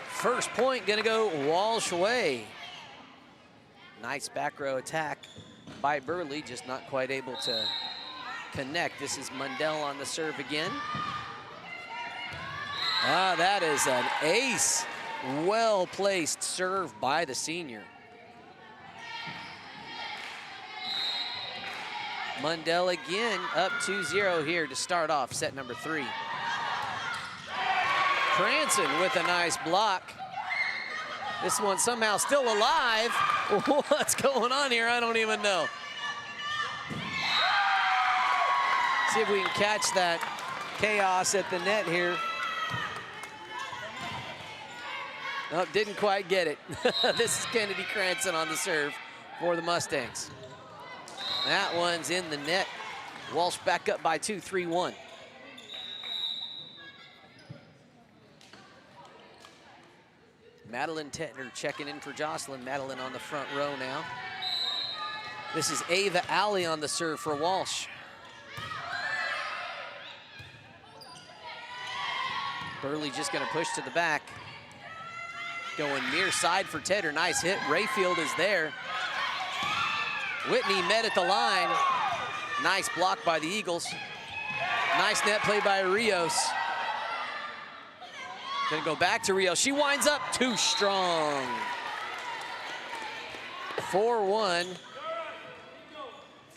First point gonna go Walsh way. Nice back row attack by Burley, just not quite able to connect. This is Mundell on the serve again. Ah, that is an ace. Well-placed serve by the senior. Mundell again up 2-0 here to start off set number 3. Branson with a nice block. This one somehow still alive. What's going on here? I don't even know. See if we can catch that chaos at the net here. Oh, didn't quite get it. This is Kennedy Cranston on the serve for the Mustangs. That one's in the net. Walsh back up by 2, 3-1. Madeline Tetner checking in for Jocelyn. Madeline on the front row now. This is Ava Alley on the serve for Walsh. Burley just gonna push to the back. Going near side for Tedder. Nice hit. Rayfield is there. Whitney met at the line. Nice block by the Eagles. Nice net play by Rios. Gonna go back to Rios. She winds up too strong. 4-1.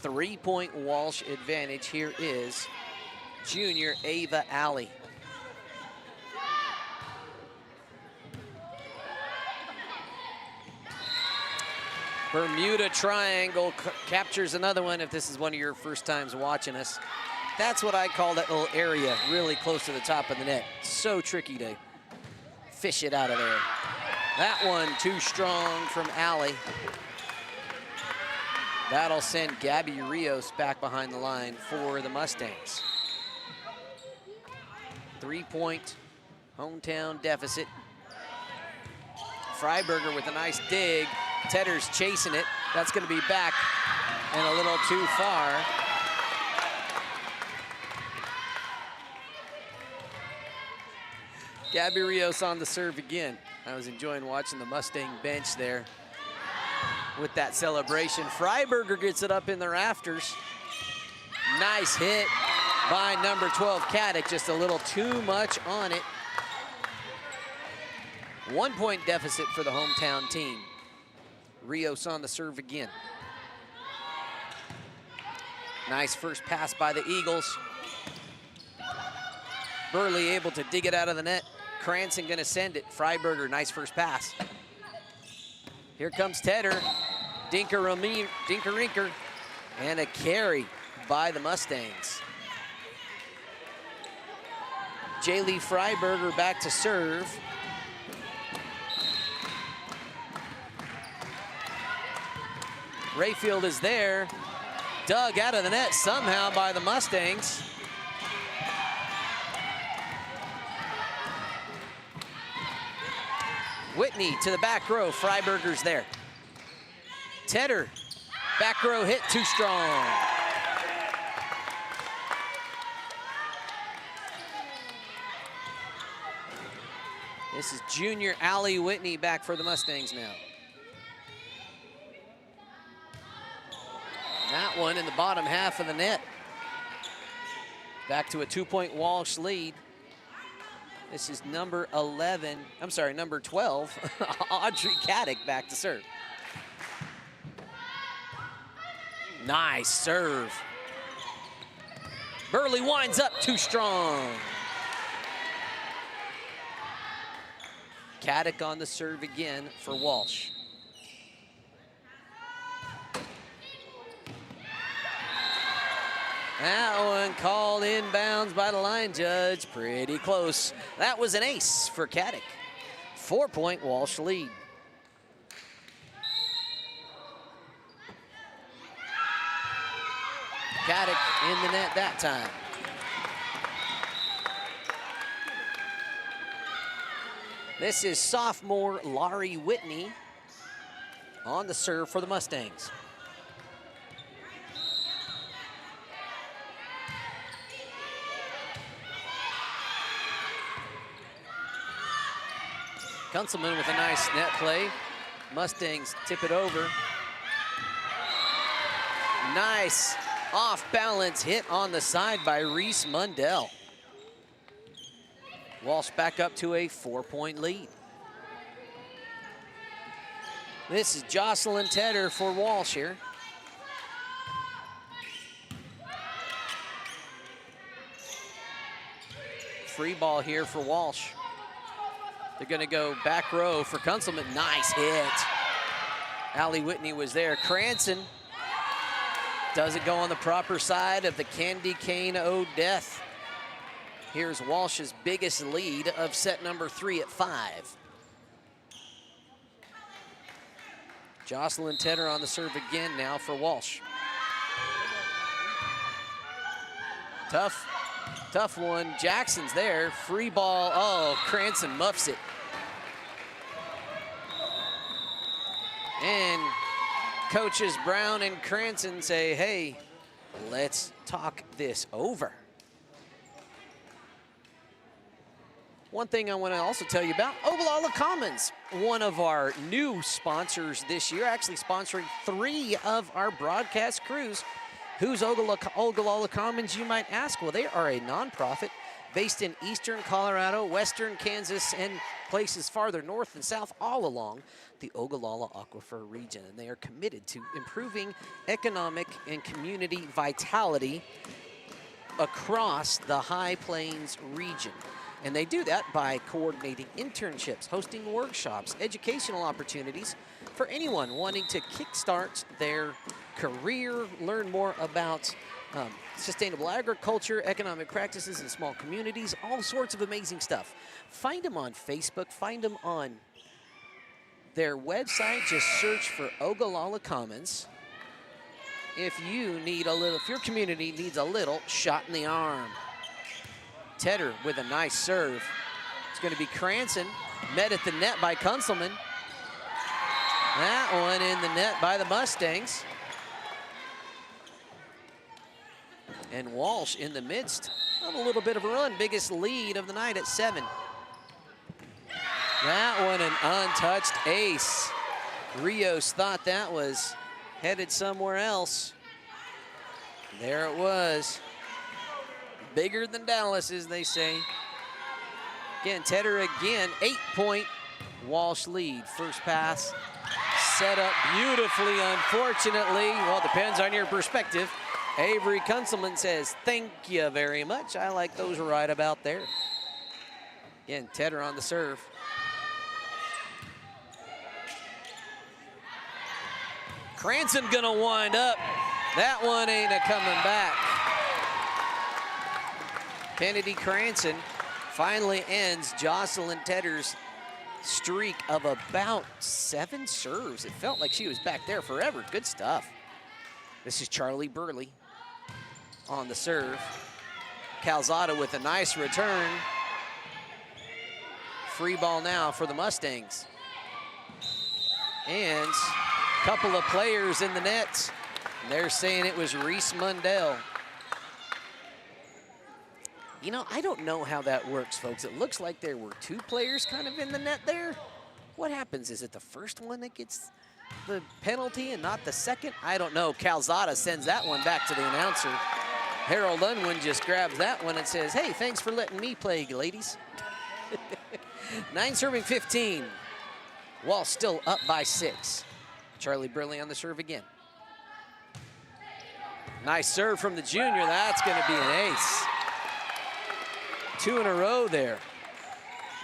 3-point Walsh advantage. Here is junior Ava Alley. Bermuda triangle captures another one if this is one of your first times watching us. That's what I call that little area really close to the top of the net. So tricky to fish it out of there. That one too strong from Alley. That'll send Gabby Rios back behind the line for the Mustangs. 3-point hometown deficit. Freiberger with a nice dig. Tedder's chasing it. That's going to be back and a little too far. Gabby Rios on the serve again. I was enjoying watching the Mustang bench there with that celebration. Freiberger gets it up in the rafters. Nice hit by number 12, Caddick. Just a little too much on it. 1-point deficit for the hometown team. Rios on the serve again. Nice first pass by the Eagles. Burley able to dig it out of the net. Cranston gonna send it. Freiberger, nice first pass. Here comes Tedder. Dinker-Rinker. And a carry by the Mustangs. Jaylee Freiberger back to serve. Rayfield is there. Dug out of the net somehow by the Mustangs. Whitney to the back row. Freiberger's there. Tedder, back row hit too strong. This is junior Allie Whitney back for the Mustangs now. That one in the bottom half of the net. Back to a 2-point Walsh lead. This is number 11, I'm sorry, number 12, Audrey Caddick back to serve. Nice serve. Burley winds up too strong. Caddick on the serve again for Walsh. That one called inbounds by the line judge. Pretty close. That was an ace for Caddick. 4-point Walsh lead. Caddick in the net that time. This is sophomore Laurie Whitney on the serve for the Mustangs. Kunzelman with a nice net play. Mustangs tip it over. Nice off-balance hit on the side by Reese Mundell. Walsh back up to a 4-point lead. This is Jocelyn Tedder for Walsh here. Free ball here for Walsh. They're gonna go back row for Kunzelman. Nice hit. Allie Whitney was there. Cranston doesn't go on the proper side of the candy cane ode death. Here's Walsh's biggest lead of set number 3 at 5. Jocelyn Tedder on the serve again now for Walsh. Tough one. Jackson's there. Free ball. Oh, Cranston muffs it. And coaches Brown and Cranston say, hey, let's talk this over. One thing I want to also tell you about, Ogallala Commons, one of our new sponsors this year, actually sponsoring 3 of our broadcast crews. Who's Ogallala Commons, you might ask? Well, they are a nonprofit based in eastern Colorado, western Kansas, and places farther north and south all along the Ogallala Aquifer region. And they are committed to improving economic and community vitality across the High Plains region. And they do that by coordinating internships, hosting workshops, educational opportunities for anyone wanting to kickstart their career, learn more about sustainable agriculture, economic practices in small communities, all sorts of amazing stuff. Find them on Facebook, find them on their website, just search for Ogallala Commons. If your community needs a little shot in the arm. Tedder with a nice serve. It's going to be Cranston, met at the net by Kunselman. That one in the net by the Mustangs. And Walsh in the midst of a little bit of a run. Biggest lead of the night at 7. That one an untouched ace. Rios thought that was headed somewhere else. There it was. Bigger than Dallas, as they say. Again, Tedder again, 8-point Walsh lead. First pass set up beautifully, unfortunately. Well, it depends on your perspective. Avery Kunselman says, thank you very much. I like those right about there. Again, Tedder on the serve. Cranston gonna wind up. That one ain't a coming back. Kennedy Cranston finally ends Jocelyn Tedder's streak of about 7 serves. It felt like she was back there forever. Good stuff. This is Charlie Burley on the serve. Calzada with a nice return. Free ball now for the Mustangs. And a couple of players in the net. They're saying it was Reese Mundell. You know, I don't know how that works, folks. It looks like there were 2 players kind of in the net there. What happens? Is it the first one that gets the penalty and not the second? I don't know. Calzada sends that one back to the announcer. Harold Unwin just grabs that one and says, hey, thanks for letting me play, ladies. 9 serving 15. Walsh still up by 6. Charlie Burley on the serve again. Nice serve from the junior. That's going to be an ace. 2 in a row there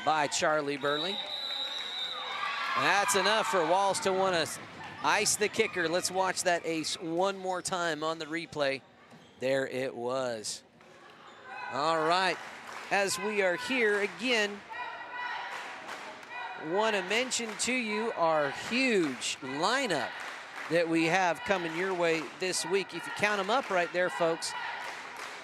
by Charlie Burley. That's enough for Walsh to want to ice the kicker. Let's watch that ace one more time on the replay. There it was. All right, as we are here again, want to mention to you our huge lineup that we have coming your way this week. If you count them up right there, folks,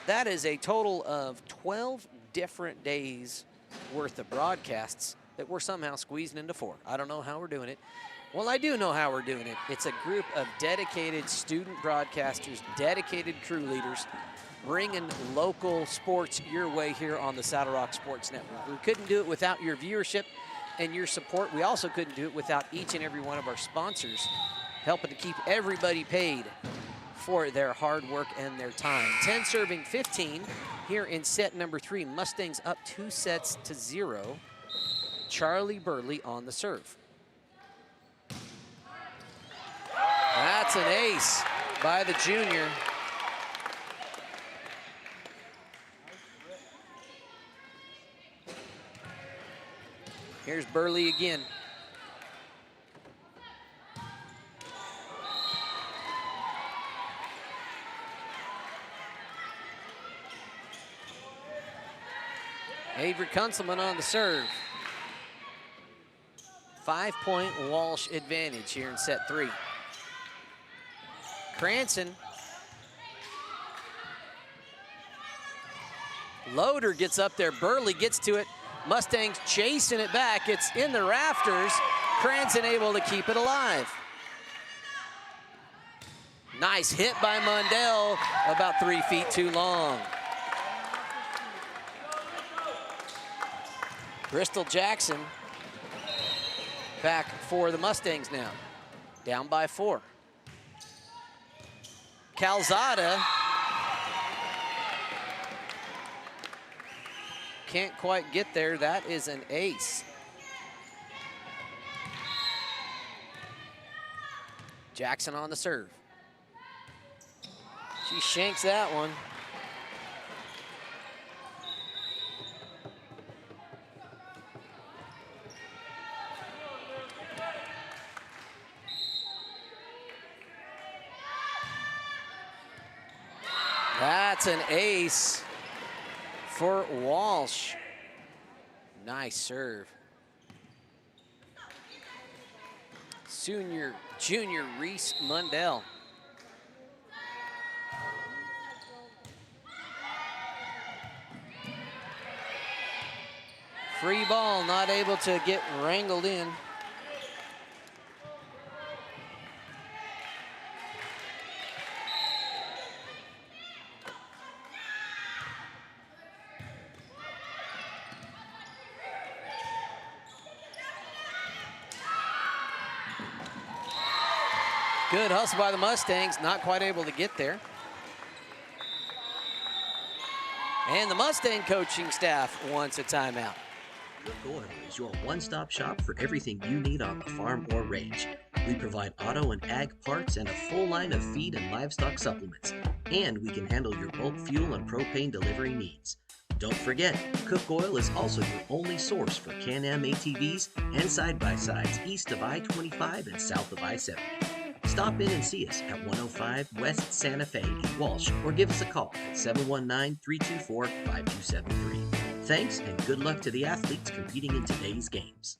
that is a total of 12 different days worth of broadcasts that we're somehow squeezing into 4. I don't know how we're doing it. Well, I do know how we're doing it. It's a group of dedicated student broadcasters, dedicated crew leaders, bringing local sports your way here on the Saddle Rock Sports Network. We couldn't do it without your viewership and your support. We also couldn't do it without each and every one of our sponsors helping to keep everybody paid for their hard work and their time. 10 serving 15 here in set number 3. Mustangs up 2-0. Charlie Burley on the serve. That's an ace by the junior. Here's Burley again. Avery Kunselman on the serve. 5-point Walsh advantage here in set 3. Cranston. Loader gets up there. Burley gets to it. Mustangs chasing it back. It's in the rafters. Cranston able to keep it alive. Nice hit by Mundell. About 3 feet too long. Bristol Jackson back for the Mustangs now. Down by 4. Calzada can't quite get there. That is an ace. Jackson on the serve. She shanks that one. That's an ace for Walsh. Nice serve. Junior Reese Mundell. Free ball, not able to get wrangled in. Good hustle by the Mustangs, not quite able to get there. And the Mustang coaching staff wants a timeout. Cook Oil is your one-stop shop for everything you need on the farm or range. We provide auto and ag parts and a full line of feed and livestock supplements. And we can handle your bulk fuel and propane delivery needs. Don't forget, Cook Oil is also your only source for Can-Am ATVs and side-by-sides east of I-25 and south of I-70. Stop in and see us at 105 West Santa Fe in Walsh or give us a call at 719-324-5273. Thanks and good luck to the athletes competing in today's games.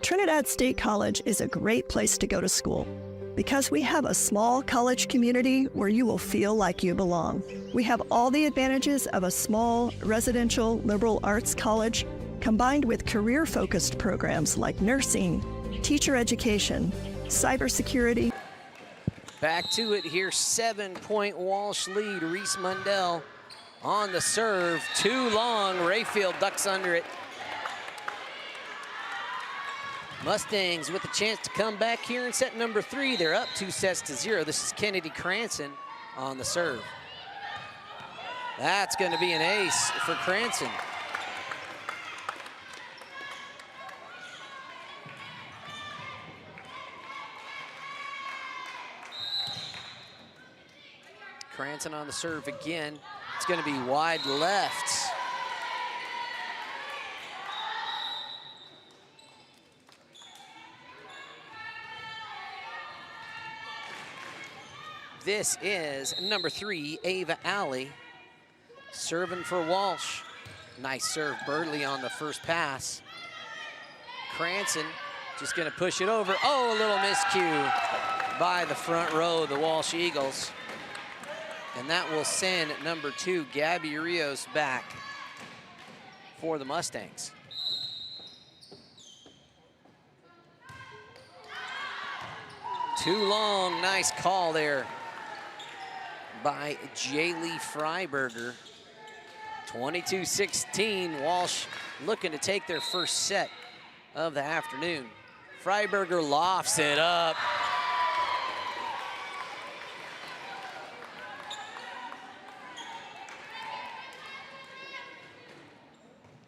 Trinidad State College is a great place to go to school because we have a small college community where you will feel like you belong. We have all the advantages of a small residential liberal arts college combined with career-focused programs like nursing, teacher education, cybersecurity. Back to it here, 7-point Walsh lead. Reese Mundell on the serve, too long. Rayfield ducks under it. Mustangs with a chance to come back here in set number 3. They're up 2-0. This is Kennedy Cranston on the serve. That's going to be an ace for Cranston. Cranston on the serve again. It's going to be wide left. This is number 3, Ava Alley, serving for Walsh. Nice serve, Birdley on the first pass. Cranston just going to push it over. Oh, a little miscue by the front row of the Walsh Eagles. And that will send number 2, Gabby Rios, back for the Mustangs. Too long, nice call there by Jaylee Freiberger. 22-16, Walsh looking to take their first set of the afternoon. Freiberger lofts it up.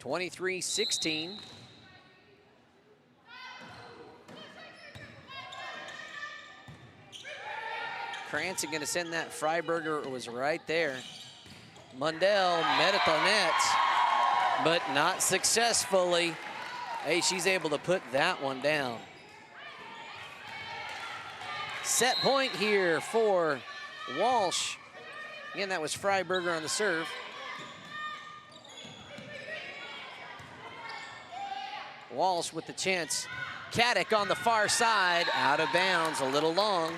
(23-16). Cranston going to send that. Freiberger was right there. Mundell met at the net, but not successfully. Hey, she's able to put that one down. Set point here for Walsh. Again, that was Freiberger on the serve. Walsh with the chance. Caddick on the far side, out of bounds, a little long.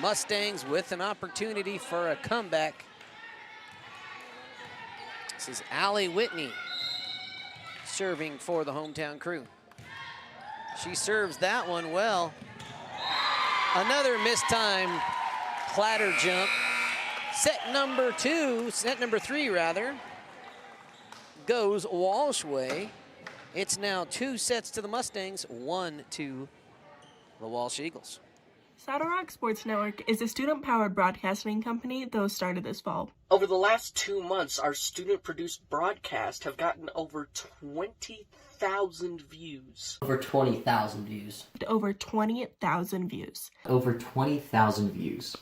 Mustangs with an opportunity for a comeback. This is Allie Whitney serving for the hometown crew. She serves that one well. Another missed time platter jump Set number three rather, goes Walsh way. It's now 2 sets to the Mustangs, 1 to the Walsh Eagles. Saddle Rock Sports Network is a student-powered broadcasting company that was started this fall. Over the last 2 months, our student-produced broadcasts have gotten over 20,000 views. Over 20,000 views. Over 20,000 views. Over 20,000 views.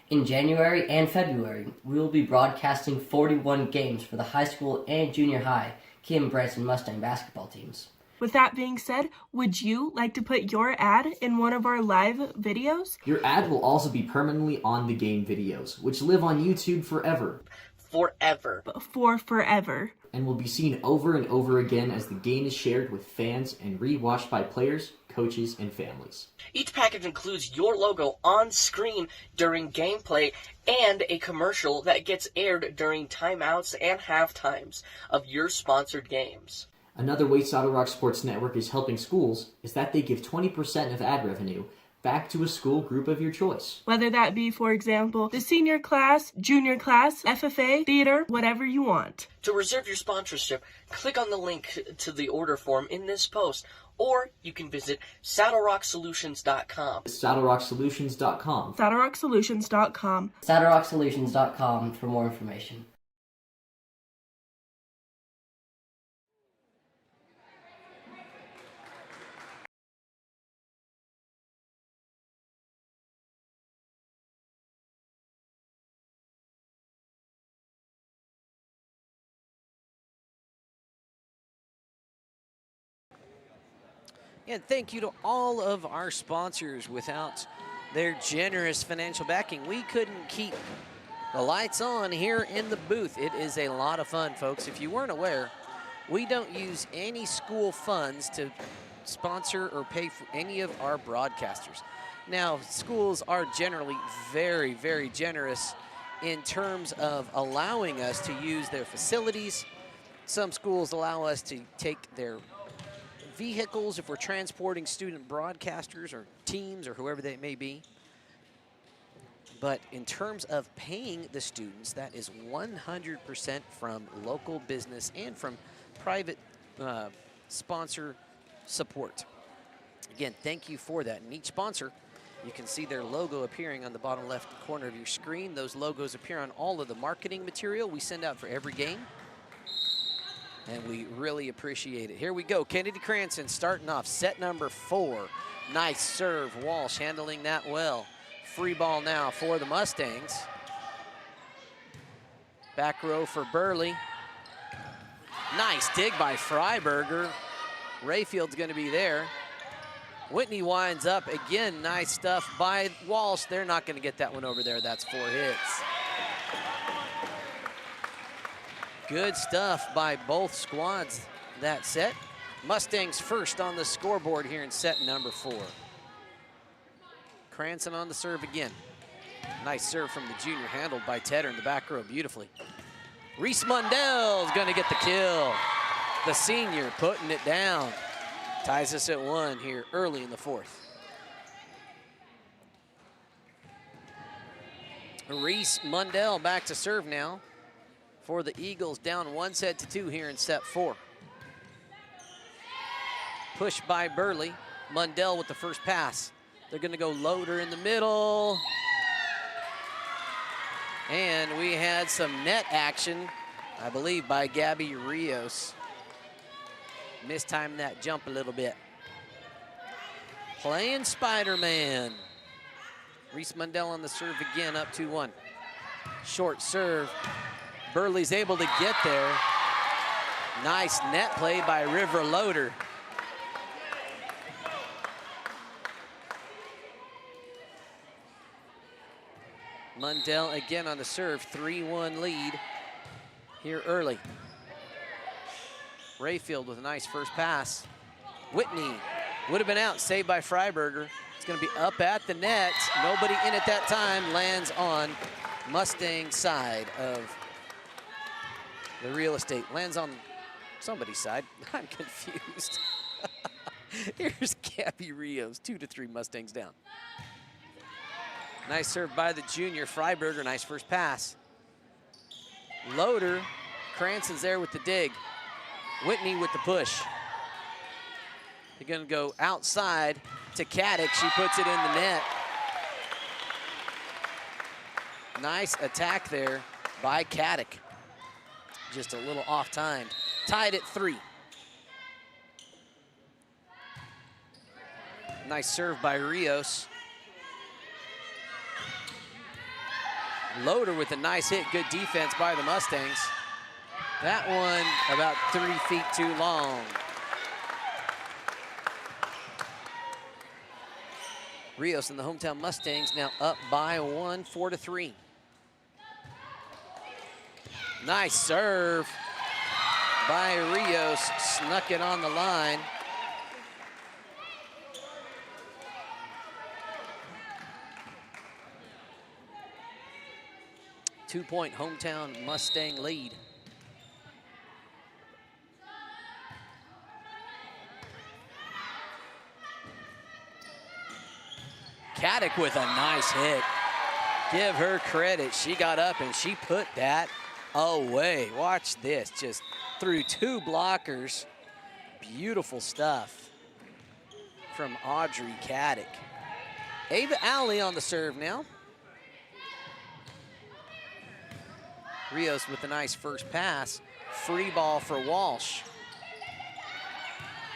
In January and February, we will be broadcasting 41 games for the high school and junior high Kim Branson Mustang basketball teams. With that being said, would you like to put your ad in one of our live videos? Your ad will also be permanently on the game videos, which live on YouTube forever. Forever. For forever. And will be seen over and over again as the game is shared with fans and rewatched by players, coaches, and families. Each package includes your logo on screen during gameplay and a commercial that gets aired during timeouts and half times of your sponsored games. Another way Saddle Rock Sports Network is helping schools is that they give 20% of ad revenue back to a school group of your choice. Whether that be, for example, the senior class, junior class, FFA, theater, whatever you want. To reserve your sponsorship, click on the link to the order form in this post, or you can visit saddlerocksolutions.com. saddlerocksolutions.com. saddlerocksolutions.com. saddlerocksolutions.com for more information. And thank you to all of our sponsors. Without their generous financial backing, we couldn't keep the lights on here in the booth. It is a lot of fun, folks. If you weren't aware, we don't use any school funds to sponsor or pay for any of our broadcasters. Now, schools are generally very, very generous in terms of allowing us to use their facilities. Some schools allow us to take their vehicles if we're transporting student broadcasters or teams or whoever they may be. But in terms of paying the students, that is 100% from local business and from private sponsor support. Again, thank you for that. And each sponsor, you can see their logo appearing on the bottom left corner of your screen. Those logos appear on all of the marketing material we send out for every game. And we really appreciate it. Here we go. Kennedy Cranston starting off set number 4. Nice serve. Walsh handling that well. Free ball now for the Mustangs. Back row for Burley. Nice dig by Freiberger. Rayfield's going to be there. Whitney winds up. Again, nice stuff by Walsh. They're not going to get that one over there. That's 4 hits. Good stuff by both squads that set. Mustangs first on the scoreboard here in set number 4. Cranston on the serve again. Nice serve from the junior, handled by Tedder in the back row beautifully. Reese Mundell's gonna get the kill. The senior putting it down. Ties us at 1 here early in the 4th. Reese Mundell back to serve now for the Eagles, down 1-2 here in set 4. Push by Burley. Mundell with the first pass. They're gonna go Loader in the middle. And we had some net action, I believe, by Gabby Rios. Mistimed that jump a little bit. Playing Spider-Man. Reese Mundell on the serve again, up 2-1. Short serve. Burley's able to get there. Nice net play by River Loader. Mundell again on the serve, 3-1 lead here early. Rayfield with a nice first pass. Whitney would have been out, saved by Freiberger. It's gonna be up at the net. Nobody in at that time, lands on Mustang side of the real estate. Lands on somebody's side. I'm confused. Here's Gabby Rios, 2-3 Mustangs down. Nice serve by the junior, Freiberger, nice first pass. Loader, Cranston's there with the dig. Whitney with the push. They're gonna go outside to Caddick. She puts it in the net. Nice attack there by Caddick. Just a little off time. Tied at 3. Nice serve by Rios. Loader with a nice hit, good defense by the Mustangs. That one about 3 feet too long. Rios and the hometown Mustangs now up by 1, 4-3. Nice serve by Rios, snuck it on the line. Two-point hometown Mustang lead. Caddick with a nice hit. Give her credit. She got up and she put that away. Watch this, just through 2 blockers. Beautiful stuff from Audrey Caddick. Ava Alley on the serve now. Rios with a nice first pass. Free ball for Walsh.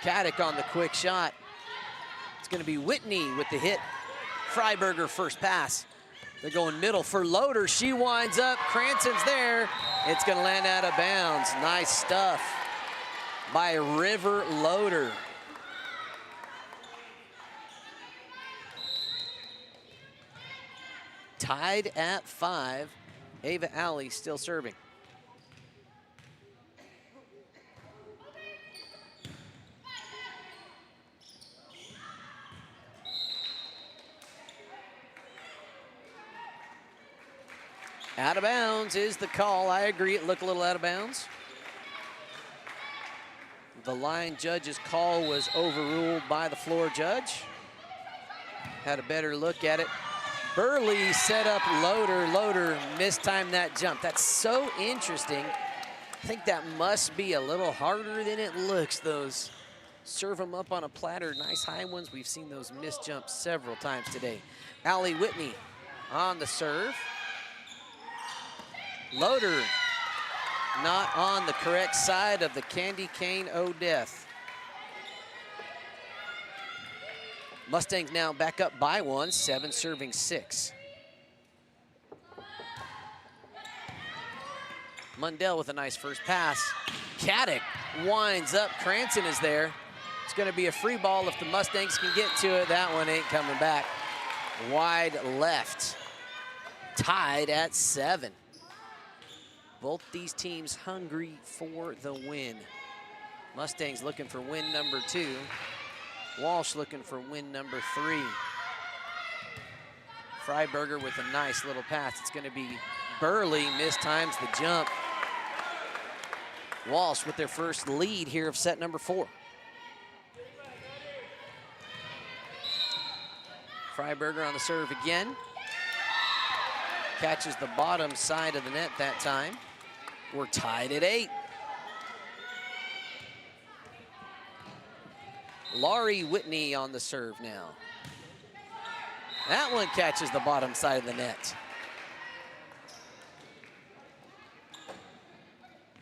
Caddick on the quick shot. It's gonna be Whitney with the hit. Freiberger first pass. They're going middle for Loader. She winds up, Cranston's there. It's gonna land out of bounds. Nice stuff by River Loader. Tied at 5. Ava Alley still serving. Out of bounds is the call. I agree, it looked a little out of bounds. The line judge's call was overruled by the floor judge. Had a better look at it. Burley set up Loader. Loader mistimed that jump. That's so interesting. I think that must be a little harder than it looks. Those serve them up on a platter. Nice high ones. We've seen those missed jumps several times today. Allie Whitney on the serve. Loader not on the correct side of the candy cane O'Death. Mustangs now back up by 1, 7 serving 6. Mundell with a nice first pass. Caddick winds up, Cranston is there. It's gonna be a free ball if the Mustangs can get to it. That one ain't coming back. Wide left, tied at 7. Both these teams hungry for the win. Mustangs looking for win number 2. Walsh looking for win number 3. Freiberger with a nice little pass. It's gonna be Burley, mistimes the jump. Walsh with their first lead here of set number 4. Freiberger on the serve again. Catches the bottom side of the net that time. We're tied at 8. Laurie Whitney on the serve now. That one catches the bottom side of the net.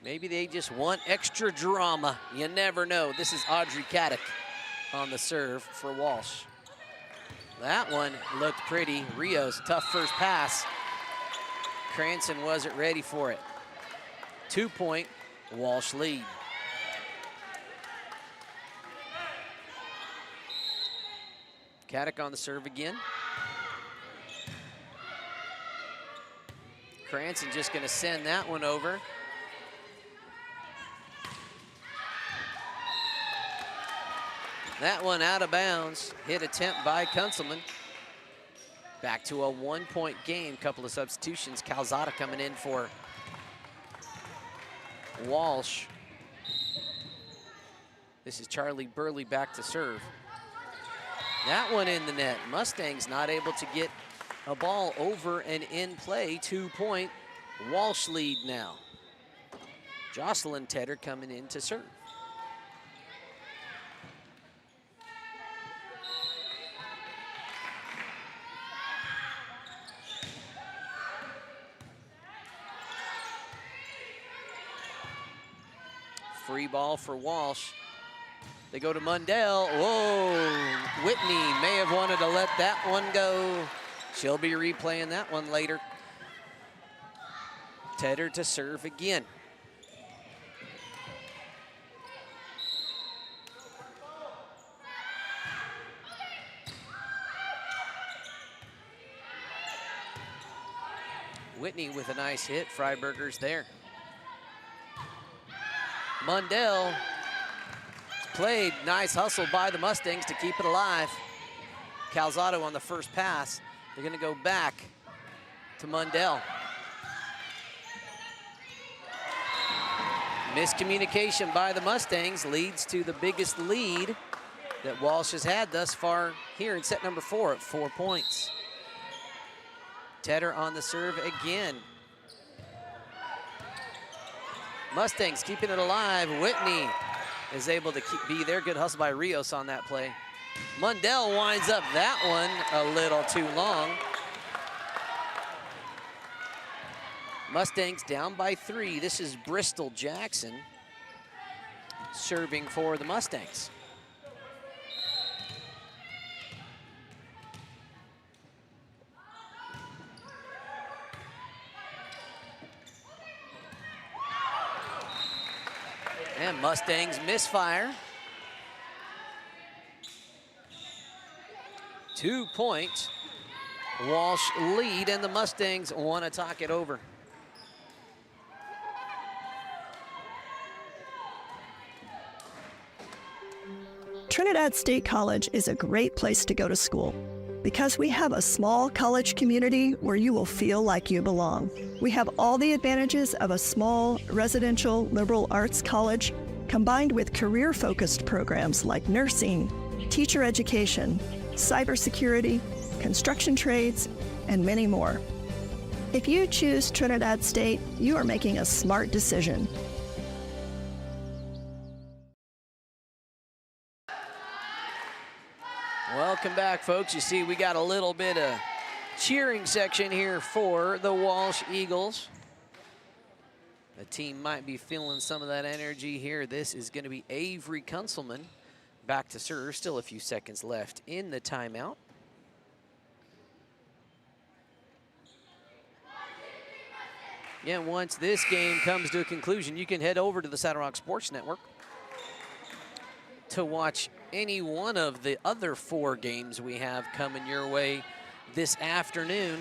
Maybe they just want extra drama. You never know. This is Audrey Caddick on the serve for Walsh. That one looked pretty. Rios, tough first pass. Cranston wasn't ready for it. 2-point Walsh lead. Caddick on the serve again. Cranston just gonna send that one over. That one out of bounds. Hit attempt by Kunzelman. Back to a 1-point game. Couple of substitutions. Calzada coming in for Walsh. This is Charlie Burley back to serve. That one in the net. Mustangs not able to get a ball over and in play. 2-point Walsh lead now. Jocelyn Tedder coming in to serve. Free ball for Walsh. They go to Mundell. Whoa, Whitney may have wanted to let that one go. She'll be replaying that one later. Tedder to serve again. Whitney with a nice hit. Freiberger's there. Mundell played. Nice hustle by the Mustangs to keep it alive. Calzado on the first pass. They're going to go back to Mundell. Miscommunication by the Mustangs leads to the biggest lead that Walsh has had thus far here in set number 4 at 4 points. Tedder on the serve again. Mustangs keeping it alive. Whitney is able to be there. Good hustle by Rios on that play. Mundell winds up that one a little too long. Mustangs down by 3. This is Bristol Jackson serving for the Mustangs. And Mustangs misfire. 2-point Walsh lead, and the Mustangs want to talk it over. Trinidad State College is a great place to go to school because we have a small college community where you will feel like you belong. We have all the advantages of a small residential liberal arts college combined with career-focused programs like nursing, teacher education, cybersecurity, construction trades, and many more. If you choose Trinidad State, you are making a smart decision. Welcome back, folks. You see, we got a little bit of cheering section here for the Walsh Eagles. The team might be feeling some of that energy here. This is going to be Avery Kunselman back to serve. Still a few seconds left in the timeout. Yeah, once this game comes to a conclusion, you can head over to the Saddle Rock Sports Network to watch any one of the other 4 games we have coming your way this afternoon.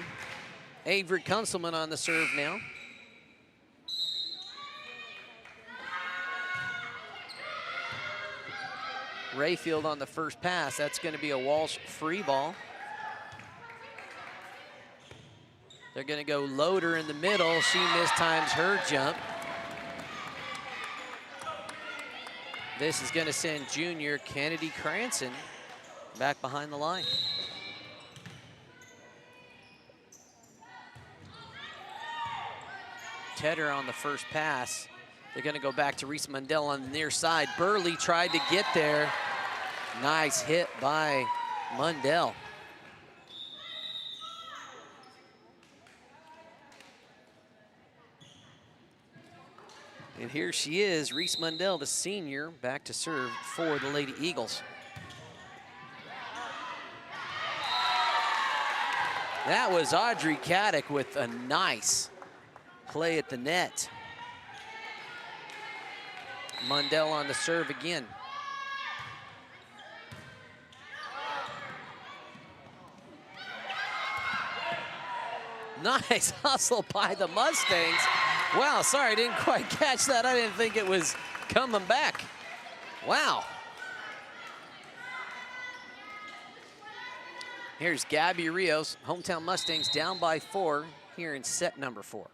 Avery Kunselman on the serve now. Rayfield on the first pass. That's going to be a Walsh free ball. They're going to go Loader in the middle. She mistimes her jump. This is going to send junior Kennedy Cranston back behind the line. Tedder on the first pass. They're going to go back to Reese Mundell on the near side. Burley tried to get there. Nice hit by Mundell. And here she is, Reese Mundell, the senior, back to serve for the Lady Eagles. That was Audrey Caddick with a nice play at the net. Mundell on the serve again. Nice hustle by the Mustangs. Wow, sorry, I didn't quite catch that. I didn't think it was coming back. Wow. Here's Gabby Rios, hometown Mustangs down by 4 here in set number 4.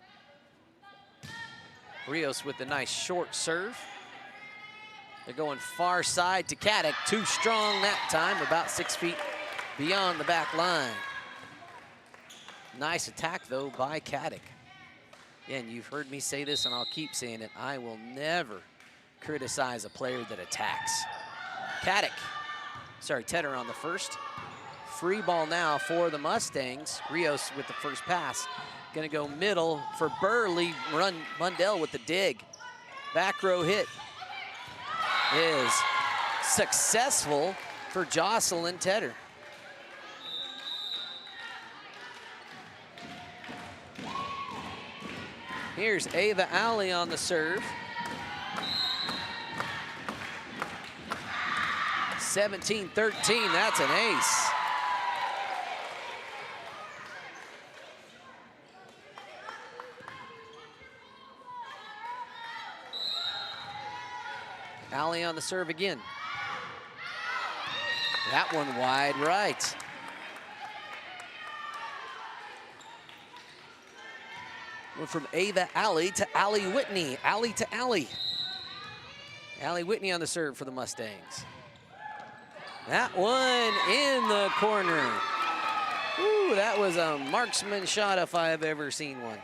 Rios with a nice short serve. They're going far side to Caddick. Too strong that time, about 6 feet beyond the back line. Nice attack, though, by Caddick. Again, you've heard me say this, and I'll keep saying it. I will never criticize a player that attacks. Tedder on the first. Free ball now for the Mustangs. Rios with the first pass. Gonna go middle for Burley. Mundell with the dig. Back row hit is successful for Jocelyn Tedder. Here's Ava Alley on the serve. 17-13, that's an ace. Alley on the serve again. That one wide right. Went from Ava Alley to Allie Whitney. Alley to Alley. Allie Whitney on the serve for the Mustangs. That one in the corner. Ooh, that was a marksman shot if I have ever seen one.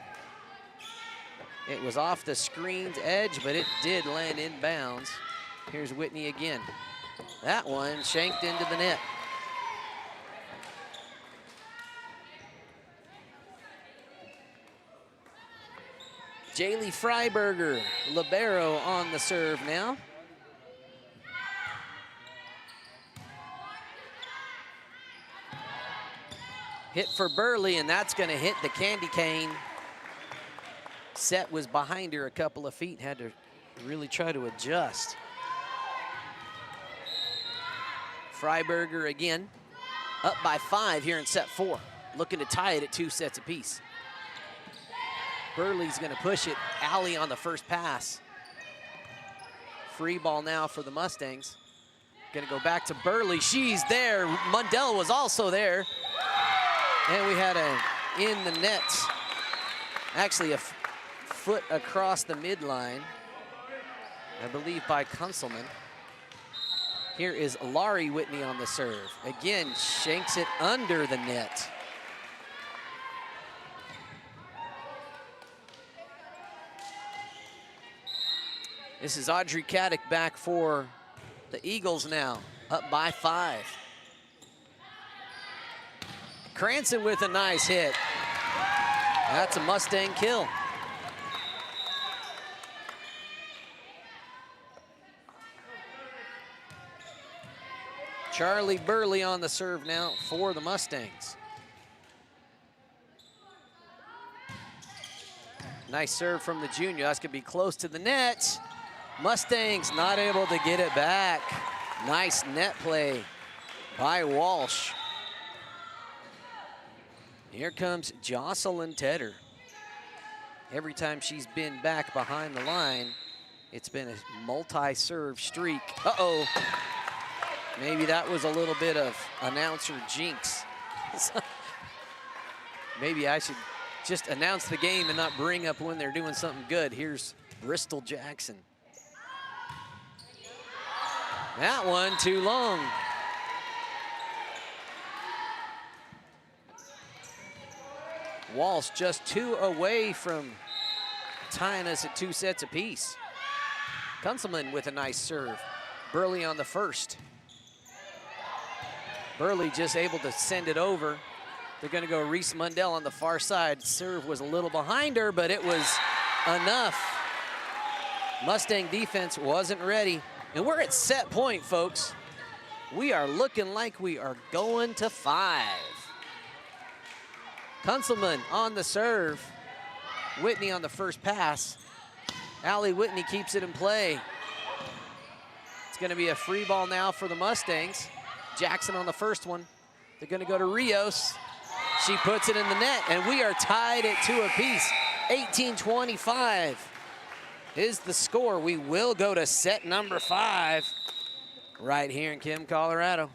It was off the screen's edge, but it did land in bounds. Here's Whitney again. That one shanked into the net. Jaylee Freiberger, libero on the serve now. Hit for Burley, and that's gonna hit the candy cane. Set was behind her a couple of feet, had to really try to adjust. Freiberger again, up by 5 here in set 4. Looking to tie it at 2 sets apiece. Burley's gonna push it. Alley on the first pass. Free ball now for the Mustangs. Gonna go back to Burley. She's there. Mundell was also there. And we had a in the net. Actually a foot across the midline. I believe by Kunselman. Here is Laurie Whitney on the serve. Again, shanks it under the net. This is Audrey Caddick back for the Eagles now, up by 5. Cranston with a nice hit. That's a Mustang kill. Charlie Burley on the serve now for the Mustangs. Nice serve from the junior. That's gonna be close to the net. Mustangs not able to get it back. Nice net play by Walsh. Here comes Jocelyn Tedder. Every time she's been back behind the line, it's been a multi-serve streak. Uh-oh. Maybe that was a little bit of announcer jinx. Maybe I should just announce the game and not bring up when they're doing something good. Here's Bristol Jackson. That one too long. Walsh just 2 away from tying us at 2 sets apiece. Kunselman with a nice serve. Burley on the first. Burley just able to send it over. They're gonna go Reese Mundell on the far side. Serve was a little behind her, but it was enough. Mustang defense wasn't ready. And we're at set point, folks. We are looking like we are going to 5. Kunselman on the serve. Whitney on the first pass. Allie Whitney keeps it in play. It's gonna be a free ball now for the Mustangs. Jackson on the first one. They're gonna go to Rios. She puts it in the net, and we are tied at 2 apiece. 18-25 is the score. We will go to set number 5 right here in Kim, Colorado.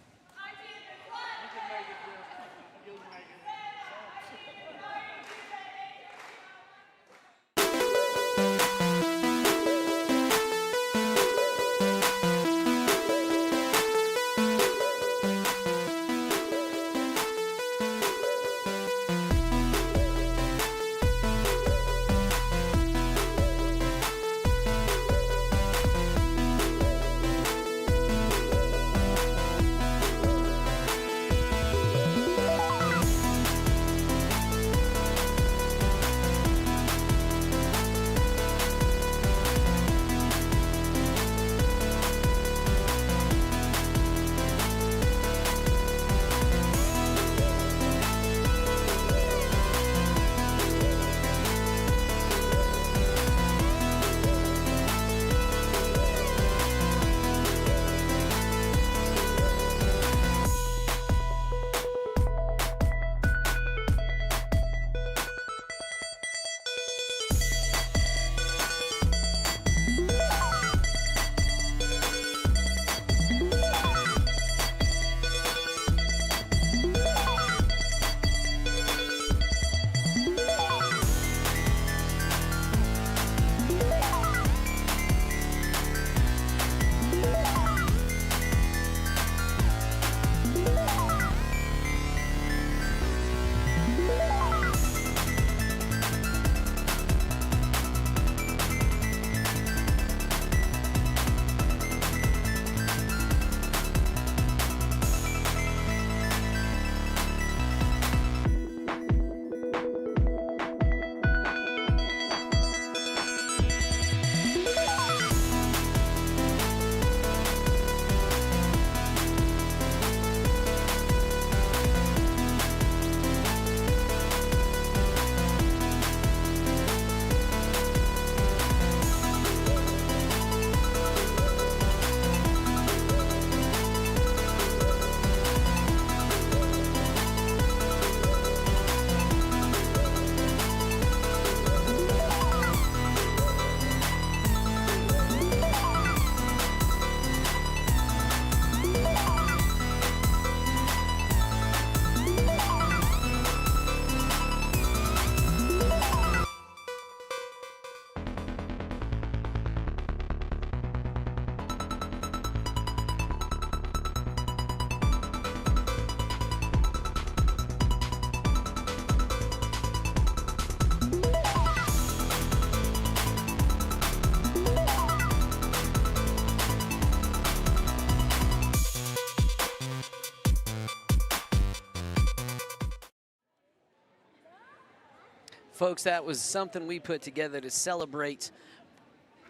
Folks, that was something we put together to celebrate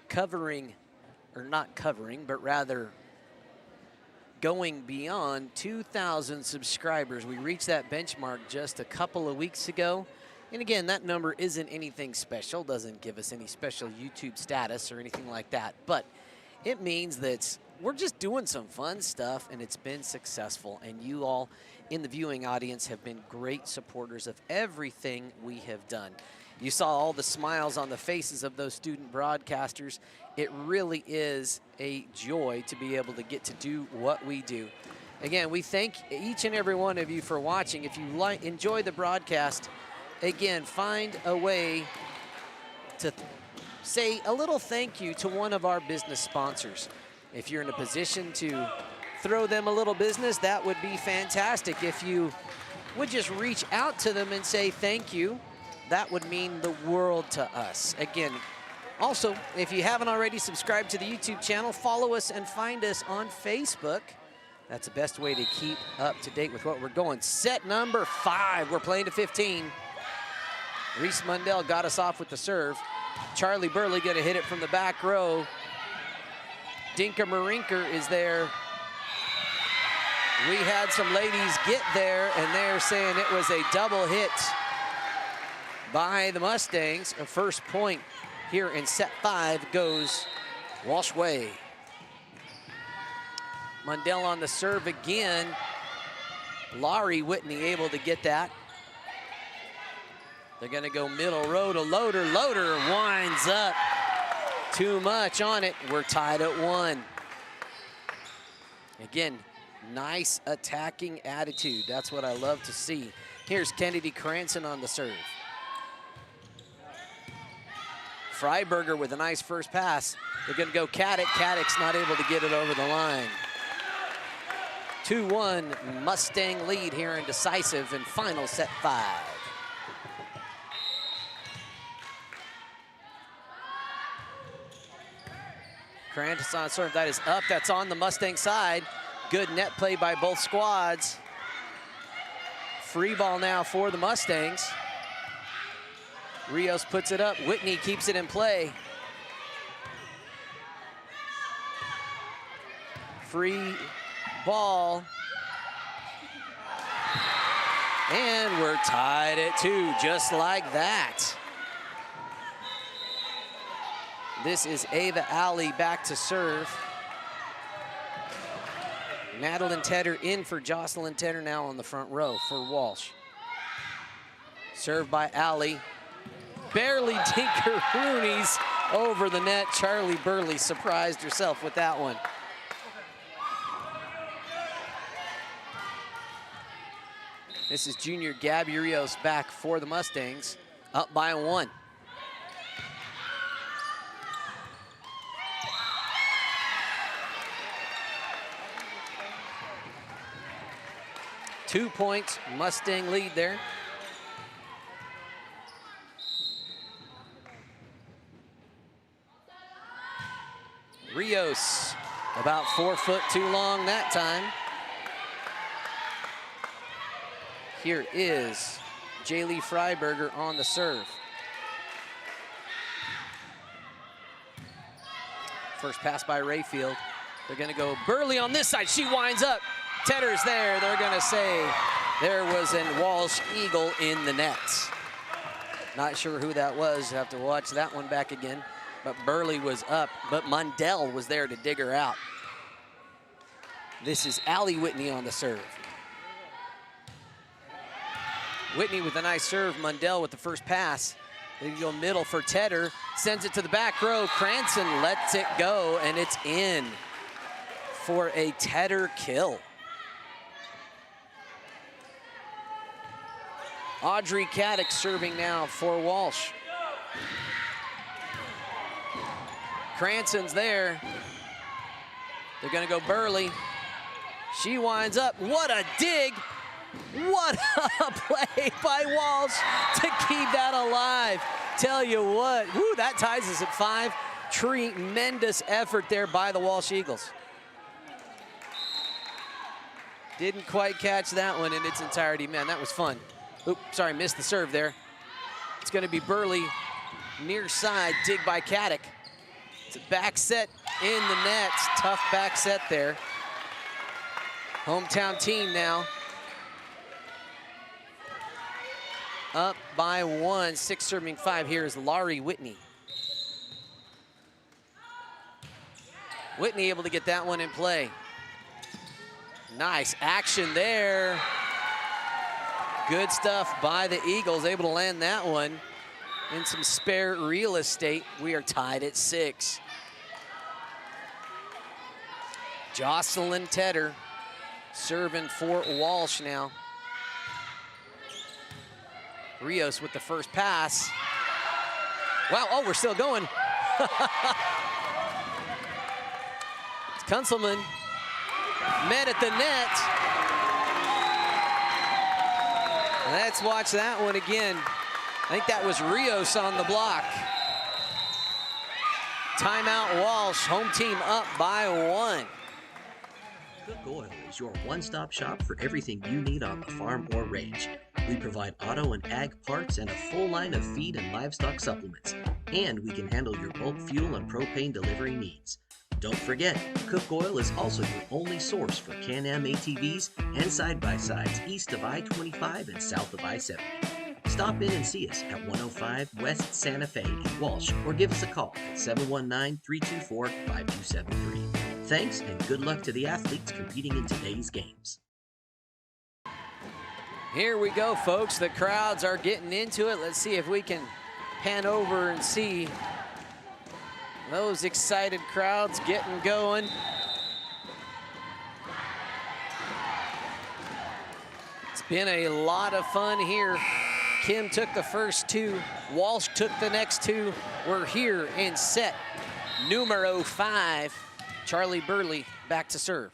covering, or not covering, but rather going beyond 2,000 subscribers. We reached that benchmark just a couple of weeks ago. And again, that number isn't anything special, doesn't give us any special YouTube status or anything like that. But it means that we're just doing some fun stuff, and it's been successful. And you all in the viewing audience have been great supporters of everything we have done. You saw all the smiles on the faces of those student broadcasters. It really is a joy to be able to get to do what we do. Again, we thank each and every one of you for watching. If you enjoy the broadcast, again, find a way to say a little thank you to one of our business sponsors. If you're in a position to throw them a little business, that would be fantastic. If you would just reach out to them and say thank you, that would mean the world to us. Again, also, if you haven't already subscribed to the YouTube channel, follow us and find us on Facebook. That's the best way to keep up to date with what we're going. Set number 5, we're playing to 15. Reese Mundell got us off with the serve. Charlie Burley gonna hit it from the back row. Dinka Marinker is there. We had some ladies get there, and they're saying it was a double hit by the Mustangs. A first point here in set 5 goes Walsh way. Mundell on the serve again. Laurie Whitney able to get that. They're gonna go middle row to Loader. Loader winds up. Too much on it. We're tied at 1. Again, nice attacking attitude. That's what I love to see. Here's Kennedy Cranston on the serve. Freiberger with a nice first pass. They're gonna go Caddick. Caddick's not able to get it over the line. 2-1 Mustang lead here in decisive and final set 5. Cranston on serve, that is up, that's on the Mustang side. Good net play by both squads. Free ball now for the Mustangs. Rios puts it up, Whitney keeps it in play. Free ball. And we're tied at 2, just like that. This is Ava Alley back to serve. Madeline Tedder in for Jocelyn Tedder now on the front row for Walsh. Served by Alley. Barely Tinker Rooney's over the net. Charlie Burley surprised herself with that one. This is junior Gabby Rios back for the Mustangs, up by 1. Two points, Mustang lead there. Rios, about 4 foot too long that time. Here is Jaylee Freiberger on the serve. First pass by Rayfield. They're gonna go Burley on this side, she winds up. Tedder's there, they're gonna say there was a Walsh Eagle in the nets. Not sure who that was, have to watch that one back again. But Burley was up, but Mundell was there to dig her out. This is Allie Whitney on the serve. Whitney with a nice serve, Mundell with the first pass. They go middle for Tedder, sends it to the back row. Cranston lets it go, and it's in for a Tedder kill. Audrey Caddick serving now for Walsh. Cranston's there. They're gonna go Burley. She winds up, what a dig. What a play by Walsh to keep that alive. Tell you what, whoo, that ties us at 5. Tremendous effort there by the Walsh Eagles. Didn't quite catch that one in its entirety. Man, that was fun. Oops, sorry, missed the serve there. It's going to be Burley, near side, dig by Caddick. It's a back set in the nets. Tough back set there. Hometown team now. Up by 1, 6 serving 5. Here is Laurie Whitney. Whitney able to get that one in play. Nice action there. Good stuff by the Eagles, able to land that one in some spare real estate. We are tied at 6. Jocelyn Tedder serving for Walsh now. Rios with the first pass. Wow, oh, we're still going. It's Kunzelman, met at the net. Let's watch that one again. I think that was Rios on the block. Timeout Walsh, home team up by 1. Cook Oil is your one-stop shop for everything you need on the farm or range. We provide auto and ag parts and a full line of feed and livestock supplements. And we can handle your bulk fuel and propane delivery needs. Don't forget, Cook Oil is also your only source for Can-Am ATVs and side-by-sides east of I-25 and south of I-70. Stop in and see us at 105 West Santa Fe in Walsh or give us a call at 719-324-5273. Thanks and good luck to the athletes competing in today's games. Here we go, folks. The crowds are getting into it. Let's see if we can pan over and see those excited crowds getting going. It's been a lot of fun here. Kim took the first 2. Walsh took the next 2. We're here in set numero 5. Charlie Burley back to serve.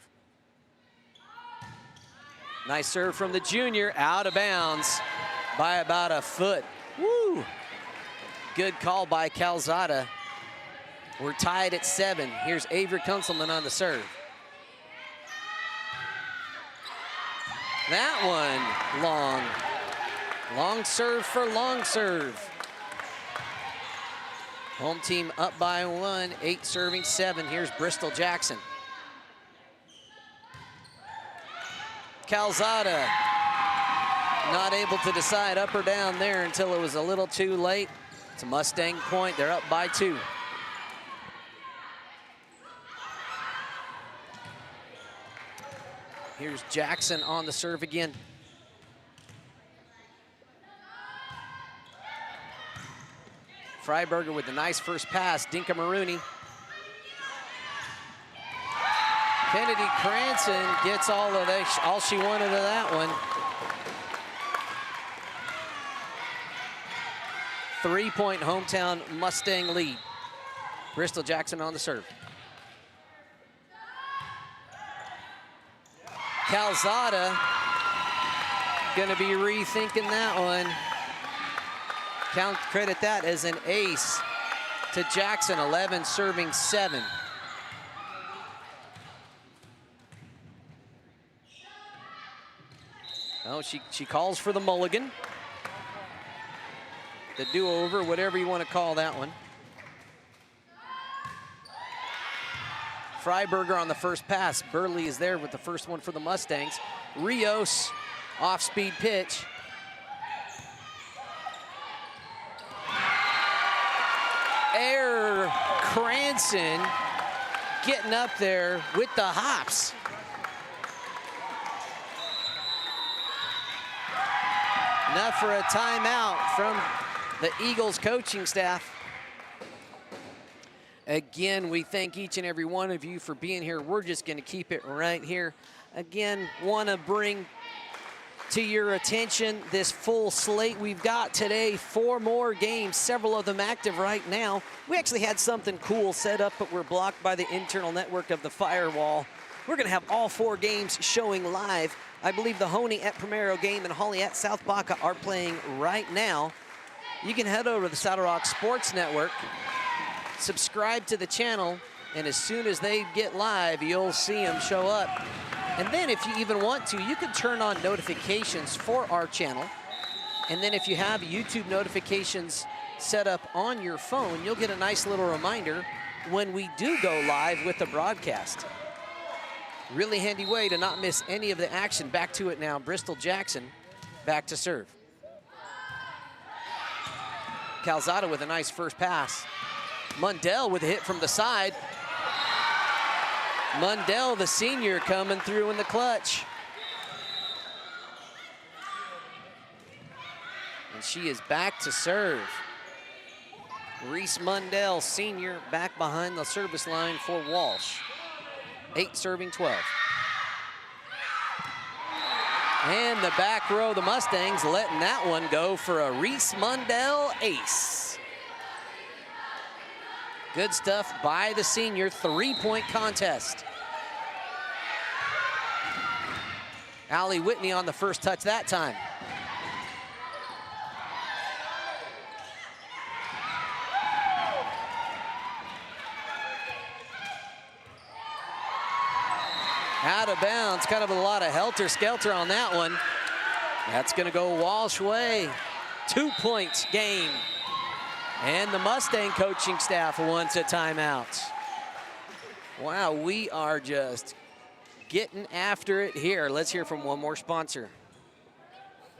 Nice serve from the junior, out of bounds by about a foot. Woo! Good call by Calzada. We're tied at 7. Here's Avery Kunzelman on the serve. That one long. Long serve for long serve. Home team up by 1, 8 serving 7. Here's Bristol Jackson. Calzada not able to decide up or down there until it was a little too late. It's a Mustang point. They're up by 2. Here's Jackson on the serve again. Freiberger with a nice first pass. Dinka Maroney. Kennedy Cranston gets all she wanted of that one. 3-point hometown Mustang lead. Bristol Jackson on the serve. Calzada gonna be rethinking that one. Credit that as an ace to Jackson, 11 serving 7. Oh, she calls for the mulligan. The do-over, whatever you want to call that one. Freiberger on the first pass. Burley is there with the first one for the Mustangs. Rios, off-speed pitch. Cranston getting up there with the hops. Enough for a timeout from the Eagles coaching staff. Again, we thank each and every one of you for being here. We're just going to keep it right here. Again, want to bring to your attention this full slate we've got today. 4 more games, several of them active right now. We actually had something cool set up, but we're blocked by the internal network of the firewall. We're going to have all 4 games showing live. I believe the Honey at Primero game and Holly at South Baca are playing right now. You can head over to the Saddle Rock Sports Network, subscribe to the channel, and as soon as they get live, you'll see them show up. And then if you even want to, you can turn on notifications for our channel And then if you have YouTube notifications set up on your phone, you'll get a nice little reminder when we do go live with the broadcast. Really handy way to not miss any of the action. Back to it now, Bristol Jackson back to serve. Calzada with a nice first pass. Mundell with a hit from the side. Mundell, the senior, coming through in the clutch. And she is back to serve. Reese Mundell, senior, back behind the service line for Walsh. 8 serving 12. And the back row, the Mustangs letting that one go for a Reese Mundell ace. Good stuff by the senior, 3-point contest. Allie Whitney on the first touch that time. Out of bounds, kind of a lot of helter-skelter on that one. That's gonna go Walsh way. 2-point game. And the Mustang coaching staff wants a timeout. Wow, we are just getting after it here. Let's hear from one more sponsor.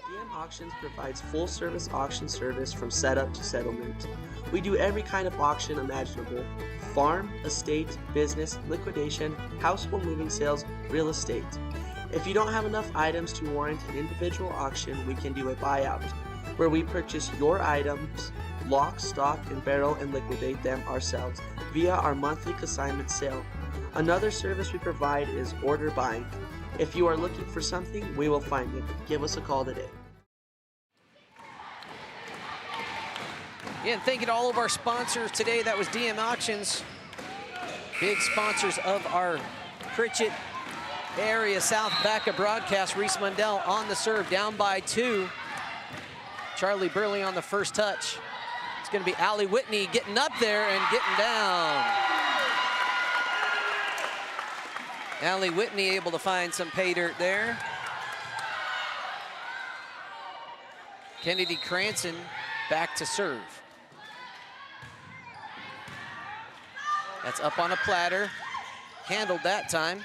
DM Auctions provides full-service auction service from setup to settlement. We do every kind of auction imaginable: farm, estate, business, liquidation, household moving sales, real estate. If you don't have enough items to warrant an individual auction, we can do a buyout, where we purchase your items, lock, stock, and barrel, and liquidate them ourselves via our monthly consignment sale. Another service we provide is order buying. If you are looking for something, we will find it. Give us a call today. Yeah, and thank you to all of our sponsors today. That was DM Auctions. Big sponsors of our Pritchett area South Baca broadcast. Reese Mundell on the serve, down by 2. Charlie Burley on the first touch. It's gonna be Allie Whitney getting up there and getting down. Allie Whitney able to find some pay dirt there. Kennedy Cranston back to serve. That's up on a platter. Handled that time.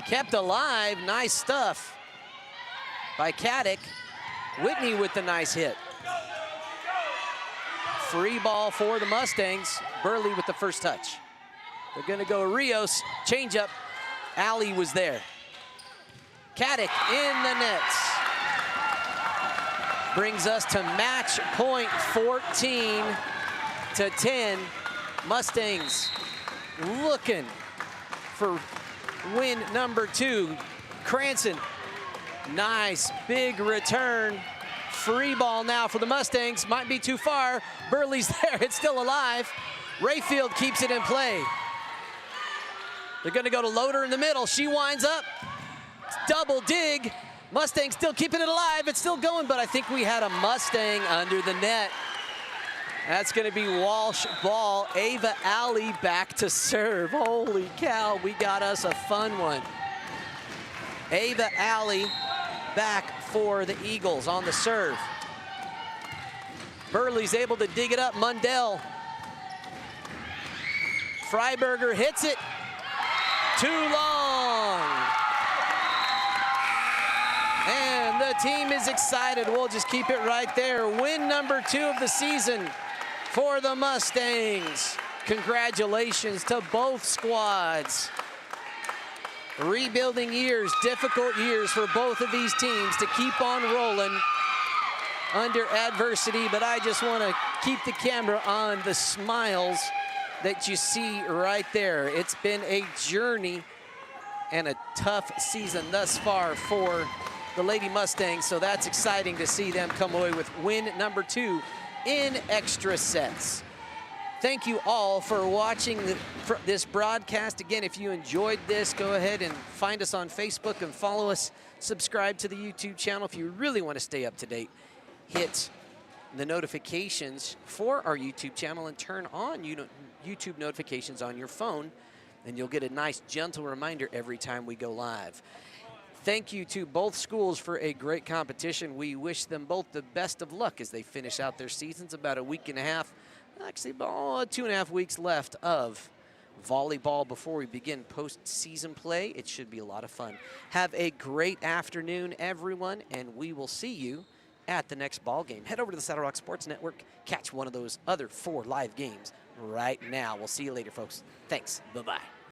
Kept alive, nice stuff by Caddick. Whitney with the nice hit. Free ball for the Mustangs. Burley with the first touch. They're gonna go Rios, change up. Allie was there. Caddick in the nets. Brings us to match point, 14-10. Mustangs looking for win number 2. Cranston, nice big return. Free ball now for the Mustangs. Might be too far. Burley's there, it's still alive. Rayfield keeps it in play. They're gonna go to Loader in the middle. She winds up, double dig. Mustang still keeping it alive. It's still going, but I think we had a Mustang under the net. That's gonna be Walsh ball. Ava Alley back to serve. Holy cow, we got us a fun one. Ava Alley back for the Eagles on the serve. Burley's able to dig it up. Mundell. Freiberger hits it. Too long. And the team is excited. We'll just keep it right there. Win number 2 of the season for the Mustangs. Congratulations to both squads. Rebuilding years, difficult years for both of these teams to keep on rolling under adversity, but I just want to keep the camera on the smiles that you see right there. It's been a journey and a tough season thus far for the Lady Mustangs, so that's exciting to see them come away with win number 2 in extra sets. Thank you all for watching this broadcast. Again, if you enjoyed this, go ahead and find us on Facebook and follow us. Subscribe to the YouTube channel if you really want to stay up to date. Hit the notifications for our YouTube channel and turn on YouTube notifications on your phone, and you'll get a nice gentle reminder every time we go live. Thank you to both schools for a great competition. We wish them both the best of luck as they finish out their seasons. About a week and a half, actually about 2.5 weeks left of volleyball before we begin postseason play. It should be a lot of fun. Have a great afternoon, everyone, and we will see you at the next ball game. Head over to the Saddle Rock Sports Network. Catch one of those other 4 live games right now. We'll see you later, folks. Thanks. Bye-bye.